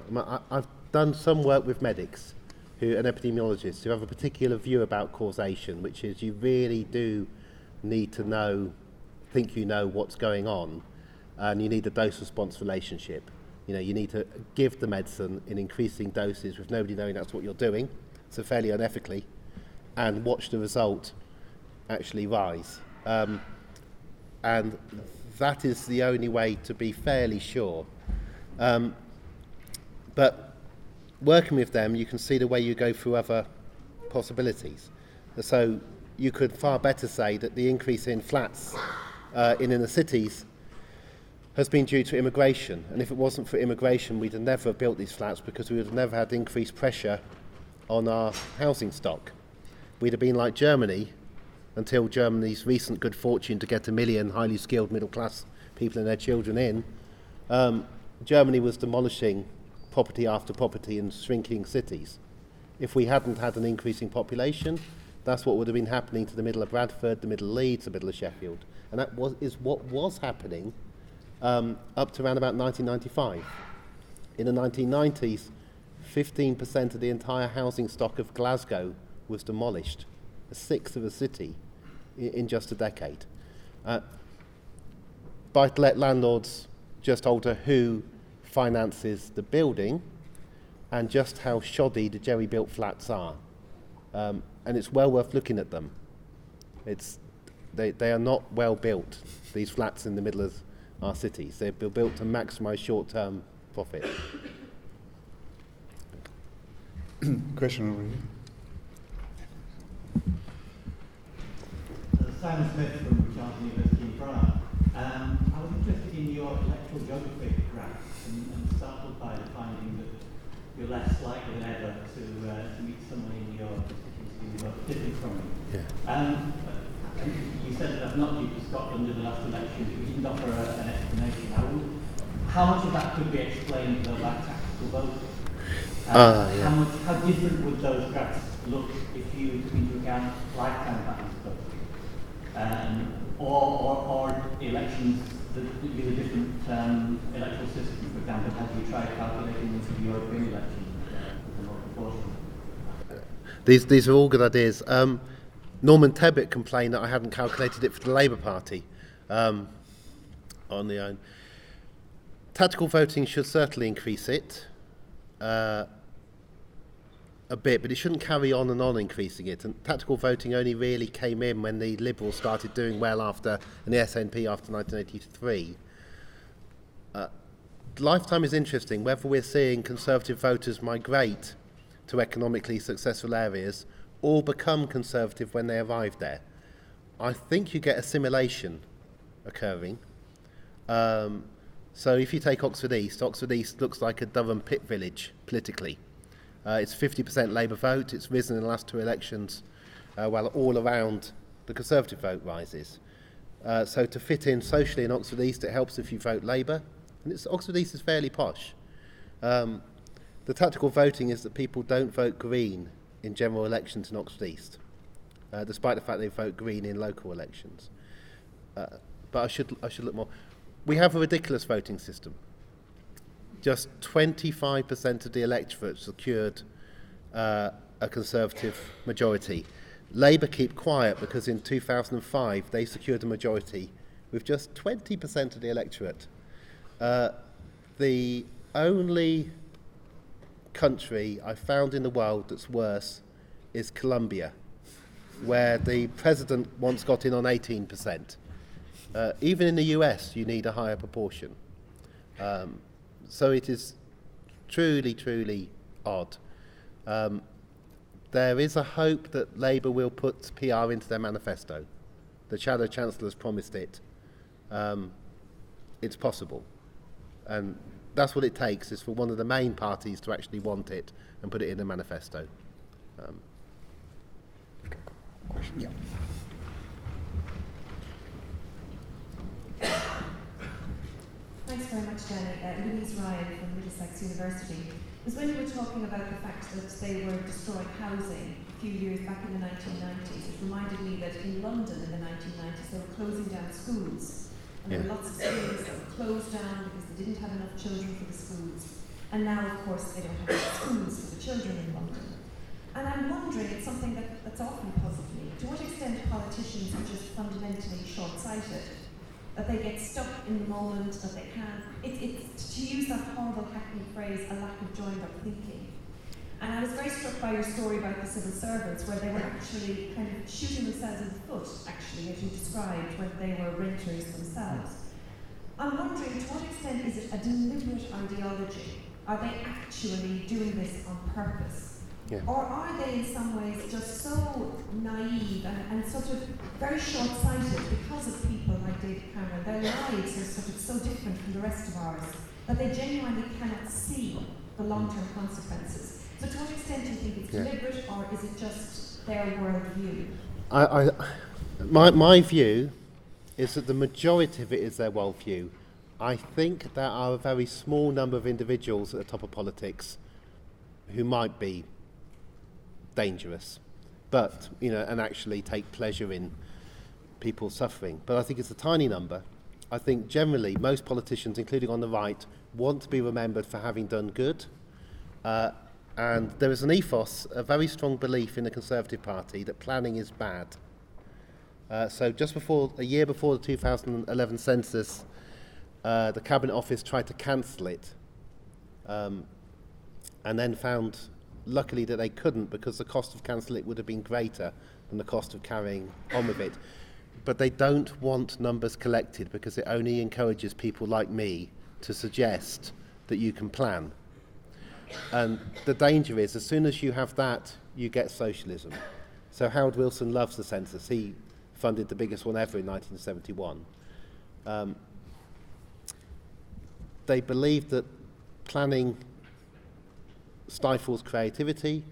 I've done some work with medics and epidemiologists who have a particular view about causation, which is you really do need to think you know what's going on, and you need a dose-response relationship. You need to give the medicine in increasing doses with nobody knowing that's what you're doing, so fairly unethically, and watch the result actually rise. And that is the only way to be fairly sure. But working with them, you can see the way you go through other possibilities. So you could far better say that the increase in flats in inner cities has been due to immigration. And if it wasn't for immigration, we'd have never built these flats because we would have never had increased pressure on our housing stock. We'd have been like Germany until Germany's recent good fortune to get 1 million highly skilled middle class people and their children in. Germany was demolishing property after property in shrinking cities. If we hadn't had an increasing population, that's what would have been happening to the middle of Bradford, the middle of Leeds, the middle of Sheffield. And that is what was happening up to around about 1995. In the 1990s, 15% of the entire housing stock of Glasgow was demolished, a sixth of a city in just a decade. Buy-to-let landlords just alter who finances the building and just how shoddy the jerry-built flats are. And it's well worth looking at them. They are not well built, these flats in the middle of our cities. They're built to maximise short-term profit. Question over here. Simon Smith from Charles University in Prague. I was interested in your electoral geography graph and startled by the finding that you're less likely than ever to meet someone in your constituency who votes different from you. Yeah. You said that that's not due to Scotland in the last election. You didn't offer an explanation. How much of that could be explained though by tactical voting? Yeah. How different would those graphs look if you took into account lifetime patterns of voting? Or elections with a different electoral system, for example, have you tried calculating this for the European elections with a more proportion? These are all good ideas. Norman Tebbit complained that I hadn't calculated it for the Labour Party on the own. Tactical voting should certainly increase it a bit, but it shouldn't carry on and on increasing it. And tactical voting only really came in when the Liberals started doing well and the SNP after 1983. Lifetime is interesting. Whether we're seeing Conservative voters migrate to economically successful areas or become Conservative when they arrive there, I think you get assimilation occurring. So if you take Oxford East looks like a Durham pit village politically. It's 50% Labour vote. It's risen in the last two elections, while all around the Conservative vote rises. So to fit in socially in Oxford East, it helps if you vote Labour. And Oxford East is fairly posh. The tactical voting is that people don't vote Green in general elections in Oxford East, despite the fact they vote Green in local elections. But I should look more. We have a ridiculous voting system. Just 25% of the electorate secured a Conservative majority. Labour keep quiet because in 2005 they secured a majority with just 20% of the electorate. The only country I found in the world that's worse is Colombia, where the president once got in on 18%. Even in the US, you need a higher proportion. So it is truly, truly odd. There is a hope that Labour will put PR into their manifesto. The Shadow Chancellor has promised it. It's possible. And that's what it takes, is for one of the main parties to actually want it and put it in a manifesto. Question? Yeah. Thanks very much, Jenny. Louise Ryan from Middlesex University. It was when you were talking about the fact that they were destroying housing a few years back in the 1990s. It reminded me that in London in the 1990s they were closing down schools. And there were lots of schools that were closed down because they didn't have enough children for the schools. And now, of course, they don't have enough schools for the children in London. And I'm wondering, it's something that's often puzzled me, to what extent politicians are just fundamentally short-sighted, that they get stuck in the moment, that they can, it's to use that horrible hackneyed phrase, a lack of joined-up thinking. And I was very struck by your story about the civil servants, where they were actually kind of shooting themselves in the foot, actually, as you described, when they were renters themselves. I'm wondering, to what extent is it a deliberate ideology? Are they actually doing this on purpose? Yeah. Or are they in some ways just so naive and sort of very short-sighted because of people like David Cameron? Their lives are sort of so different from the rest of ours that they genuinely cannot see the long-term consequences. So to what extent do you think it's deliberate, or is it just their worldview? My view is that the majority of it is their worldview. I think there are a very small number of individuals at the top of politics who might be dangerous, but and actually take pleasure in people suffering. But I think it's a tiny number. I think generally most politicians, including on the right, want to be remembered for having done good. And there is an ethos, a very strong belief in the Conservative Party that planning is bad. So just a year before the 2011 census, the Cabinet Office tried to cancel it, and then found, luckily, that they couldn't, because the cost of cancelling it would have been greater than the cost of carrying on with it. But they don't want numbers collected because it only encourages people like me to suggest that you can plan. And the danger is, as soon as you have that, you get socialism. So Howard Wilson loves the census. He funded the biggest one ever in 1971. They believe that planning stifles creativity.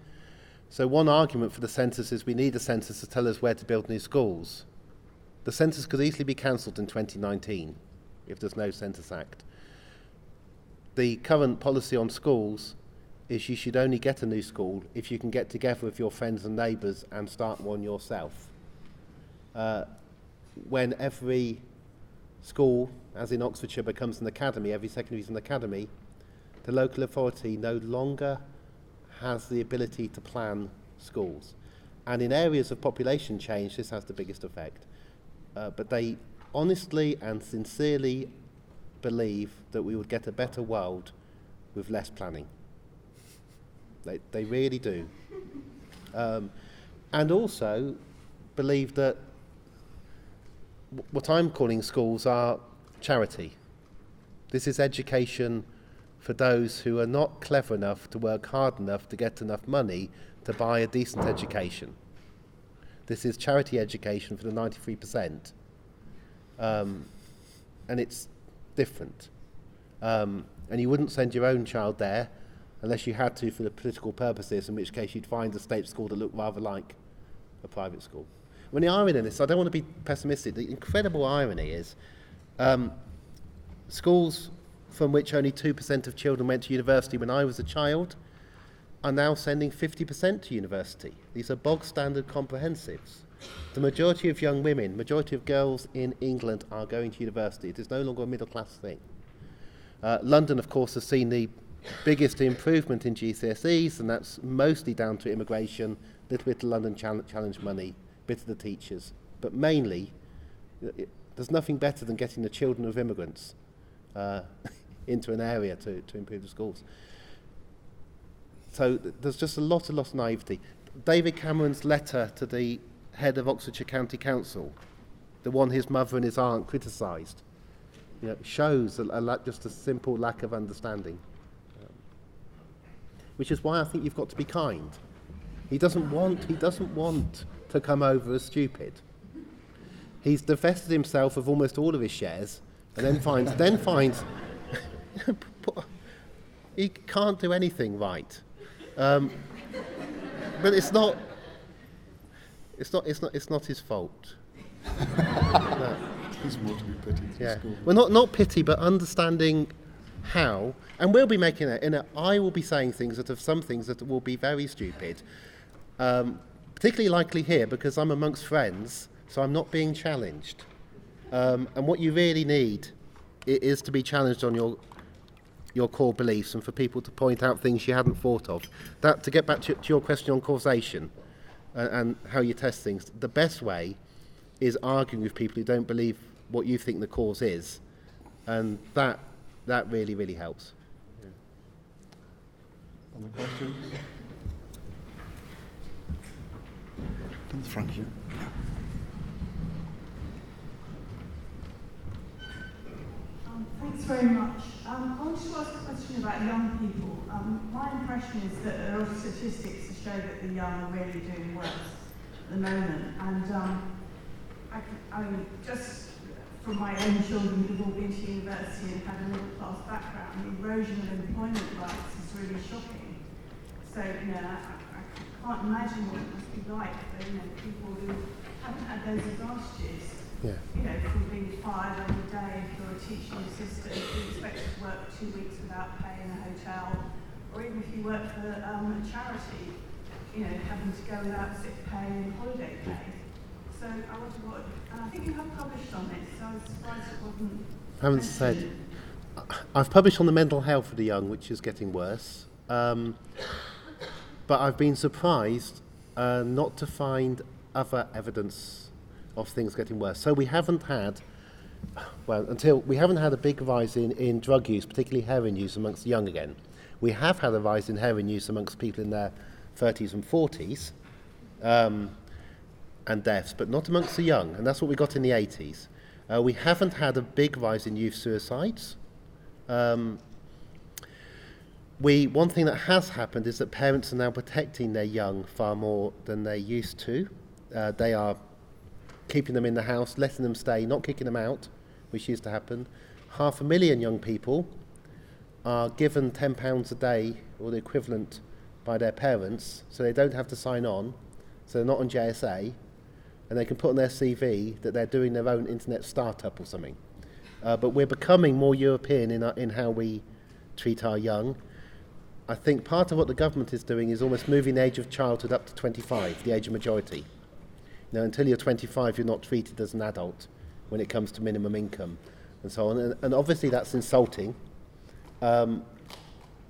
So one argument for the census is we need a census to tell us where to build new schools. The census could easily be cancelled in 2019 if there's no Census Act. The current policy on schools is you should only get a new school if you can get together with your friends and neighbours and start one yourself. When every school, as in Oxfordshire, becomes an academy, every secondary is an academy, the local authority no longer has the ability to plan schools. And in areas of population change, this has the biggest effect. But they honestly and sincerely believe that we would get a better world with less planning. They really do. And also believe that what I'm calling schools are charity. This is education for those who are not clever enough to work hard enough to get enough money to buy a decent education. This is charity education for the 93%. And it's different. And you wouldn't send your own child there unless you had to for the political purposes, in which case you'd find a state school that looked rather like a private school. When the irony in this, I don't want to be pessimistic, the incredible irony is schools from which only 2% of children went to university when I was a child are now sending 50% to university. These are bog standard comprehensives. The majority of young women, majority of girls in England are going to university. It is no longer a middle class thing. London, of course, has seen the biggest improvement in GCSEs, and that's mostly down to immigration, a little bit of London Challenge money, a bit of the teachers. But mainly, there's nothing better than getting the children of immigrants into an area to improve the schools. So there's just a lot of naivety. David Cameron's letter to the head of Oxfordshire County Council, the one his mother and his aunt criticised, shows just a simple lack of understanding. Which is why I think you've got to be kind. He doesn't want to come over as stupid. He's divested himself of almost all of his shares, and then finds he can't do anything right. But it's not his fault. No. He's more to be pitied. Yeah. Well, not pity, but understanding how, and we'll be making it. I will be saying things that are some things that will be very stupid, particularly likely here because I'm amongst friends, so I'm not being challenged. And what you really need is to be challenged on your core beliefs and for people to point out things you hadn't thought of. That, to get back to your question on causation and how you test things, the best way is arguing with people who don't believe what you think the cause is, and that really, really helps. Yeah. Other questions? In the front here. Thanks very much. I want to ask a question about young people. My impression is that there are statistics to show that the young are really doing worse at the moment. And I mean, just from my own children who've all been to university and had a middle-class background, the erosion of employment rights is really shocking. So, I can't imagine what it must be like for people who haven't had those advantages. Yeah. From being fired every day if you're a teaching assistant, you're expected to work 2 weeks without pay in a hotel, or even if you work for a charity, having to go without sick pay and holiday pay. So I wonder what, and I think you have published on it, so I was surprised it wasn't. I haven't said. I've published on the mental health of the young, which is getting worse. But I've been surprised not to find other evidence of things getting worse. So we haven't had, we haven't had a big rise in drug use, particularly heroin use amongst the young again. We have had a rise in heroin use amongst people in their 30s and 40s, and deaths, but not amongst the young, and that's what we got in the 80s. We haven't had a big rise in youth suicides. One thing that has happened is that parents are now protecting their young far more than they used to. They are keeping them in the house, letting them stay, not kicking them out, which used to happen. 500,000 young people are given £10 a day, or the equivalent, by their parents, so they don't have to sign on, so they're not on JSA, and they can put on their CV that they're doing their own internet startup or something. But we're becoming more European in how we treat our young. I think part of what the government is doing is almost moving the age of childhood up to 25, the age of majority. Until you're 25, you're not treated as an adult when it comes to minimum income and so on. And obviously that's insulting. On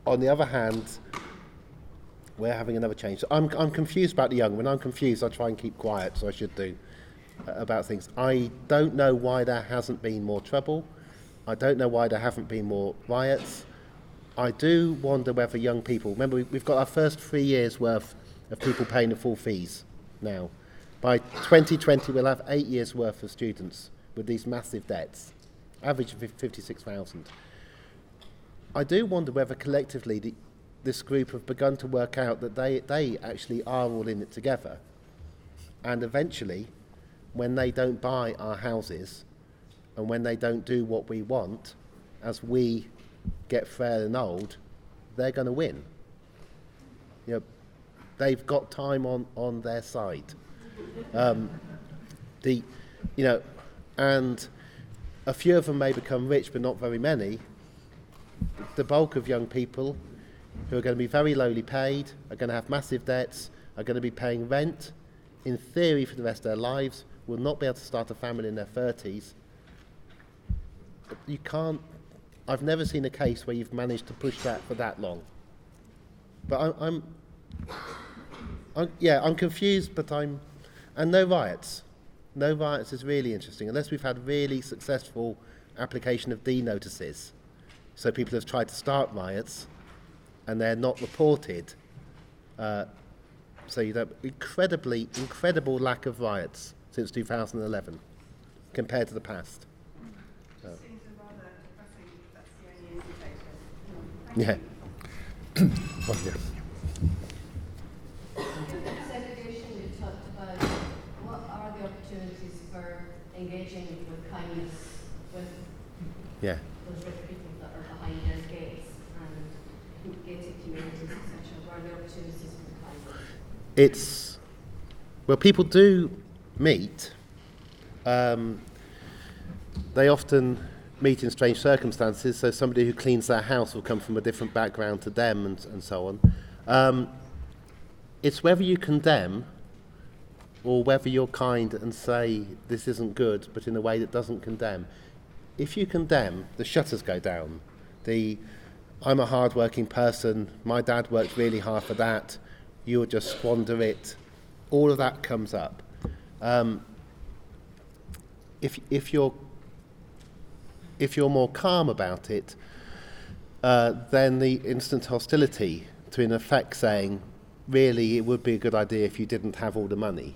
the other hand, we're having another change. So I'm confused about the young. When I'm confused, I try and keep quiet, so I should do, about things. I don't know why there hasn't been more trouble. I don't know why there haven't been more riots. I do wonder whether young people... Remember, we've got our first 3 years' worth of people paying the full fees now. By 2020, we'll have 8 years' worth of students with these massive debts, average of 56,000. I do wonder whether collectively this group have begun to work out that they actually are all in it together. And eventually, when they don't buy our houses and when they don't do what we want, as we get frail and old, they're going to win. They've got time on their side. And a few of them may become rich, but not very many. The bulk of young people who are going to be very lowly paid, are going to have massive debts, are going to be paying rent, in theory for the rest of their lives, will not be able to start a family in their 30s. You can't... I've never seen a case where you've managed to push that for that long. But I'm confused, but and no riots. No riots is really interesting, unless we've had really successful application of D notices. So people have tried to start riots, and they're not reported. So you have incredible lack of riots since 2011, compared to the past. Seems a rather depressing, that's the only Yeah. indicator. Well, yeah. Segregation, you talked about what are the opportunities for engaging with kindness with those rich people that are behind their gates and gated communities, etc. What are the opportunities for kindness? People do meet. They often meet in strange circumstances, so somebody who cleans their house will come from a different background to them and so on. It's whether you condemn or whether you're kind and say this isn't good, but in a way that doesn't condemn. If you condemn, the shutters go down. I'm a hard-working person, my dad worked really hard for that, you'll just squander it. All of that comes up. If you're more calm about it, then the instant hostility to, in effect, saying, really, it would be a good idea if you didn't have all the money.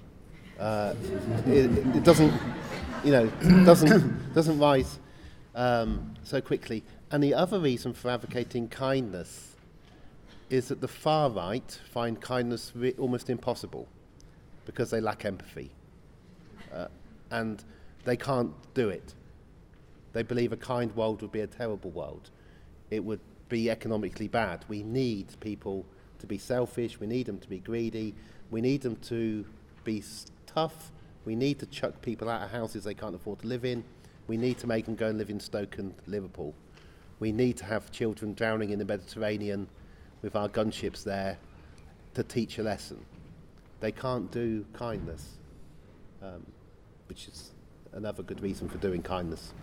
It doesn't, doesn't rise so quickly. And the other reason for advocating kindness is that the far right find kindness almost impossible because they lack empathy. And they can't do it. They believe a kind world would be a terrible world. It would be economically bad. We need people to be selfish. We need them to be greedy. We need them to be tough. We need to chuck people out of houses they can't afford to live in. We need to make them go and live in Stoke and Liverpool. We need to have children drowning in the Mediterranean with our gunships there to teach a lesson. they can't do kindness, which is another good reason for doing kindness.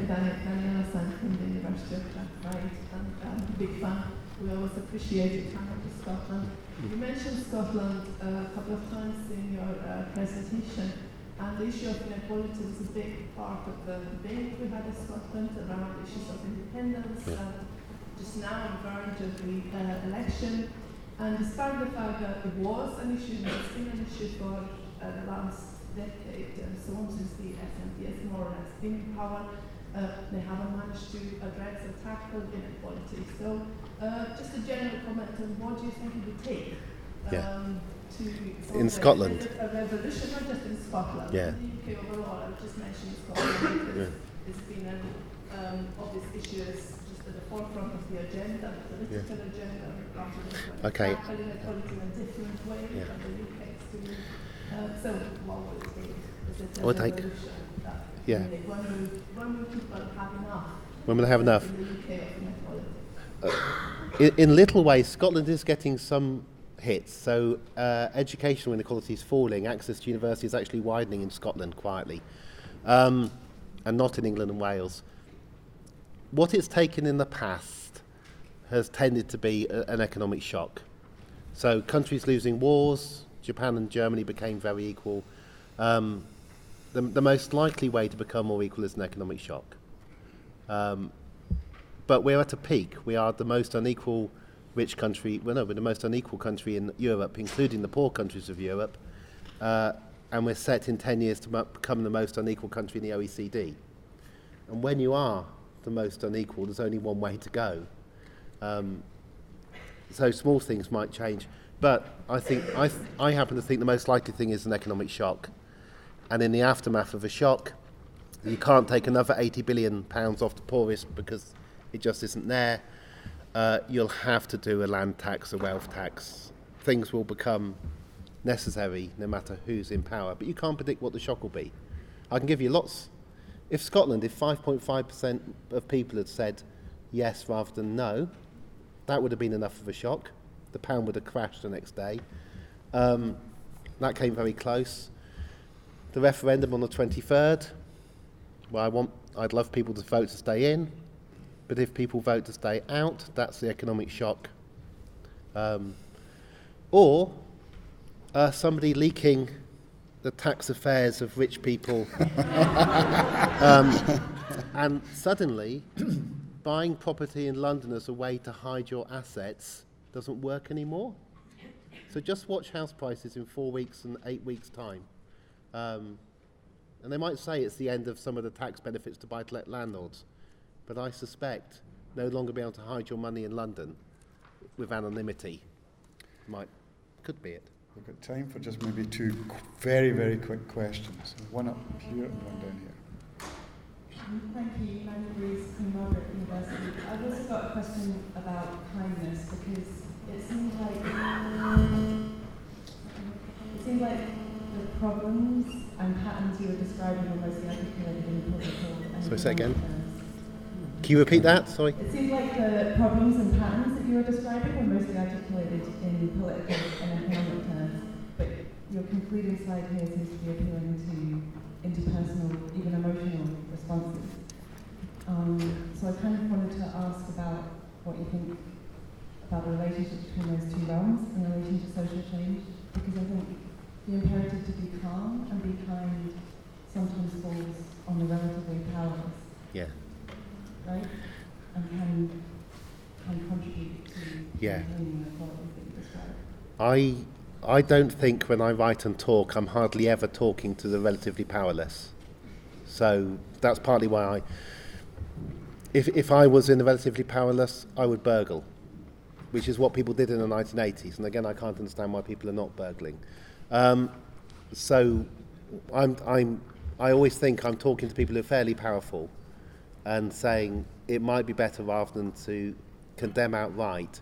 Daniela San from the University of Strathclyde, and I'm a big fan. We always appreciate your time to Scotland. You mentioned Scotland a couple of times in your presentation, and the issue of inequality was a big part of the debate we had in Scotland around issues of independence. Just now, on the verge of the election, and despite the fact that it was an issue, it's been an issue for the last decade, and so on since the SNP has more or less been in power. They haven't managed to address or tackle inequality. So, just a general comment on what do you think it would take to in Scotland? A revolution, not just in Scotland, in the UK overall. I just mentioned Scotland because it's been an obvious issue as just at the forefront of the agenda, the political agenda, tackle inequality in a different way than the UK is doing. So, what will it take? Is it a revolution? When will people have enough? When will they have enough? In the UK of inequality? In little ways, Scotland is getting some hits. So educational inequality is falling. Access to university is actually widening in Scotland quietly, and not in England and Wales. What it's taken in the past has tended to be an economic shock. So countries losing wars, Japan and Germany became very equal. The most likely way to become more equal is an economic shock. But we're at a peak. We are the most unequal rich country, we're the most unequal country in Europe, including the poor countries of Europe, and we're set in 10 years to become the most unequal country in the OECD. And when you are the most unequal, there's only one way to go. So small things might change. But I happen to think the most likely thing is an economic shock. And in the aftermath of a shock, you can't take another £80 billion off the poorest because it just isn't there. You'll have to do a land tax, a wealth tax. Things will become necessary no matter who's in power. But you can't predict what the shock will be. I can give you lots. If 5.5% of people had said yes rather than no, that would have been enough of a shock. The pound would have crashed the next day. That came very close. The referendum on the 23rd, well, I'd love people to vote to stay in, but if people vote to stay out, that's the economic shock. Or somebody leaking the tax affairs of rich people, and suddenly buying property in London as a way to hide your assets doesn't work anymore. So just watch house prices in 4 weeks and 8 weeks' time. And they might say it's the end of some of the tax benefits to buy-to-let landlords, but I suspect no longer be able to hide your money in London with anonymity could be it. We've got time for just maybe two very, very quick questions. One up here and one down here. Thank you. I'm Louise from Margaret University. I've also got a question about kindness because it seems like the problems and patterns you were describing are mostly articulated in political and Sorry, say again. terms. Can you repeat that? Sorry. It seems like the problems and patterns that you were describing were mostly articulated in political and economic terms, but your concluding slide here seems to be appealing to interpersonal, even emotional responses. So I kind of wanted to ask about what you think about the relationship between those two realms in relation to social change, because I think the imperative to be calm and be kind sometimes falls on the relatively powerless. Yeah. Right? And can contribute to maintaining the qualities that you described. I don't think when I write and talk, I'm hardly ever talking to the relatively powerless. So that's partly why if I was in the relatively powerless, I would burgle, which is what people did in the 1980s. And again, I can't understand why people are not burgling. So I always think I'm talking to people who are fairly powerful and saying it might be better, rather than to condemn outright,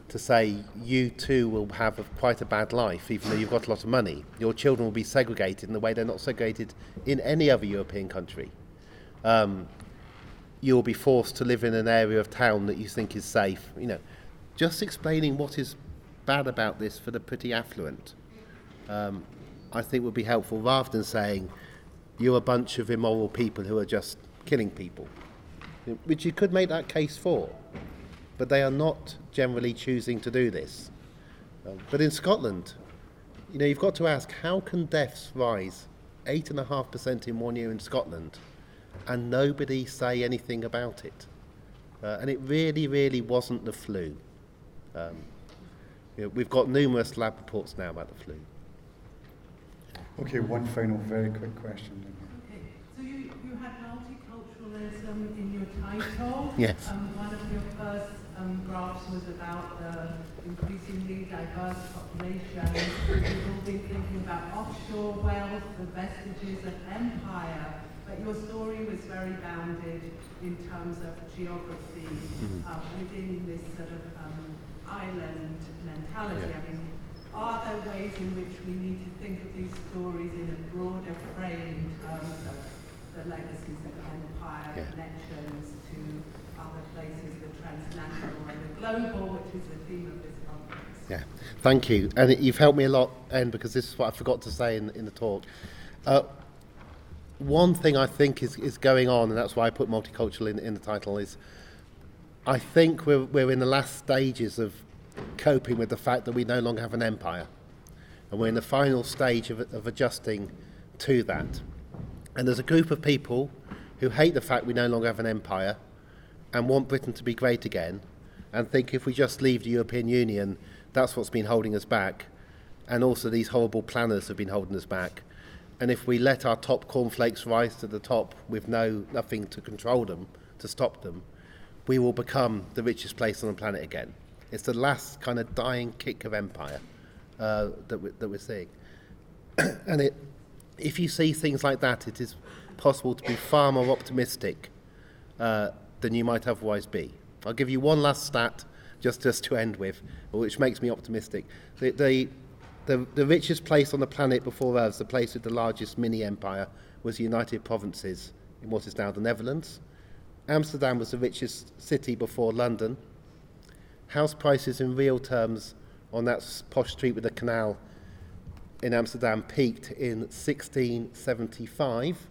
to say you too will have quite a bad life even though you've got a lot of money. Your children will be segregated in the way they're not segregated in any other European country. you'll be forced to live in an area of town that you think is safe. You know, just explaining what is bad about this for the pretty affluent, I think would be helpful, rather than saying you're a bunch of immoral people who are just killing people, which you could make that case for, but they are not generally choosing to do this. But in Scotland, you know, you've got to ask, how can deaths rise 8.5% in 1 year in Scotland and nobody say anything about it? And it really, really wasn't the flu. You know, we've got numerous lab reports now about the flu. Okay, one final very quick question. Okay, so you had multiculturalism in your title. Yes. One of your first graphs was about the increasingly diverse population. You've all been thinking about offshore wealth, the vestiges of empire, but your story was very bounded in terms of geography within this sort of island mentality. Yeah. I mean, are there ways in which we need to think of these stories in a broader frame in terms of the legacies of empire, connections to other places, the transnational and the global, which is the theme of this conference? Yeah, thank you. And you've helped me a lot, Anne, because this is what I forgot to say in the talk. One thing I think is going on, and that's why I put multicultural in the title, is I think we're in the last stages of coping with the fact that we no longer have an empire. And we're in the final stage of adjusting to that. And there's a group of people who hate the fact we no longer have an empire and want Britain to be great again, and think if we just leave the European Union, that's what's been holding us back. And also these horrible planners have been holding us back. And if we let our top cornflakes rise to the top with nothing to control them, to stop them, we will become the richest place on the planet again. It's the last kind of dying kick of empire that we're seeing. And if you see things like that, it is possible to be far more optimistic than you might otherwise be. I'll give you one last stat just to end with, which makes me optimistic. The richest place on the planet before us, the place with the largest mini-empire, was the United Provinces in what is now the Netherlands. Amsterdam was the richest city before London. House prices in real terms on that posh street with the canal in Amsterdam peaked in 1675,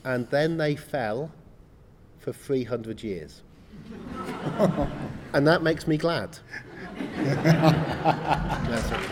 and then they fell for 300 years. And that makes me glad. That's it.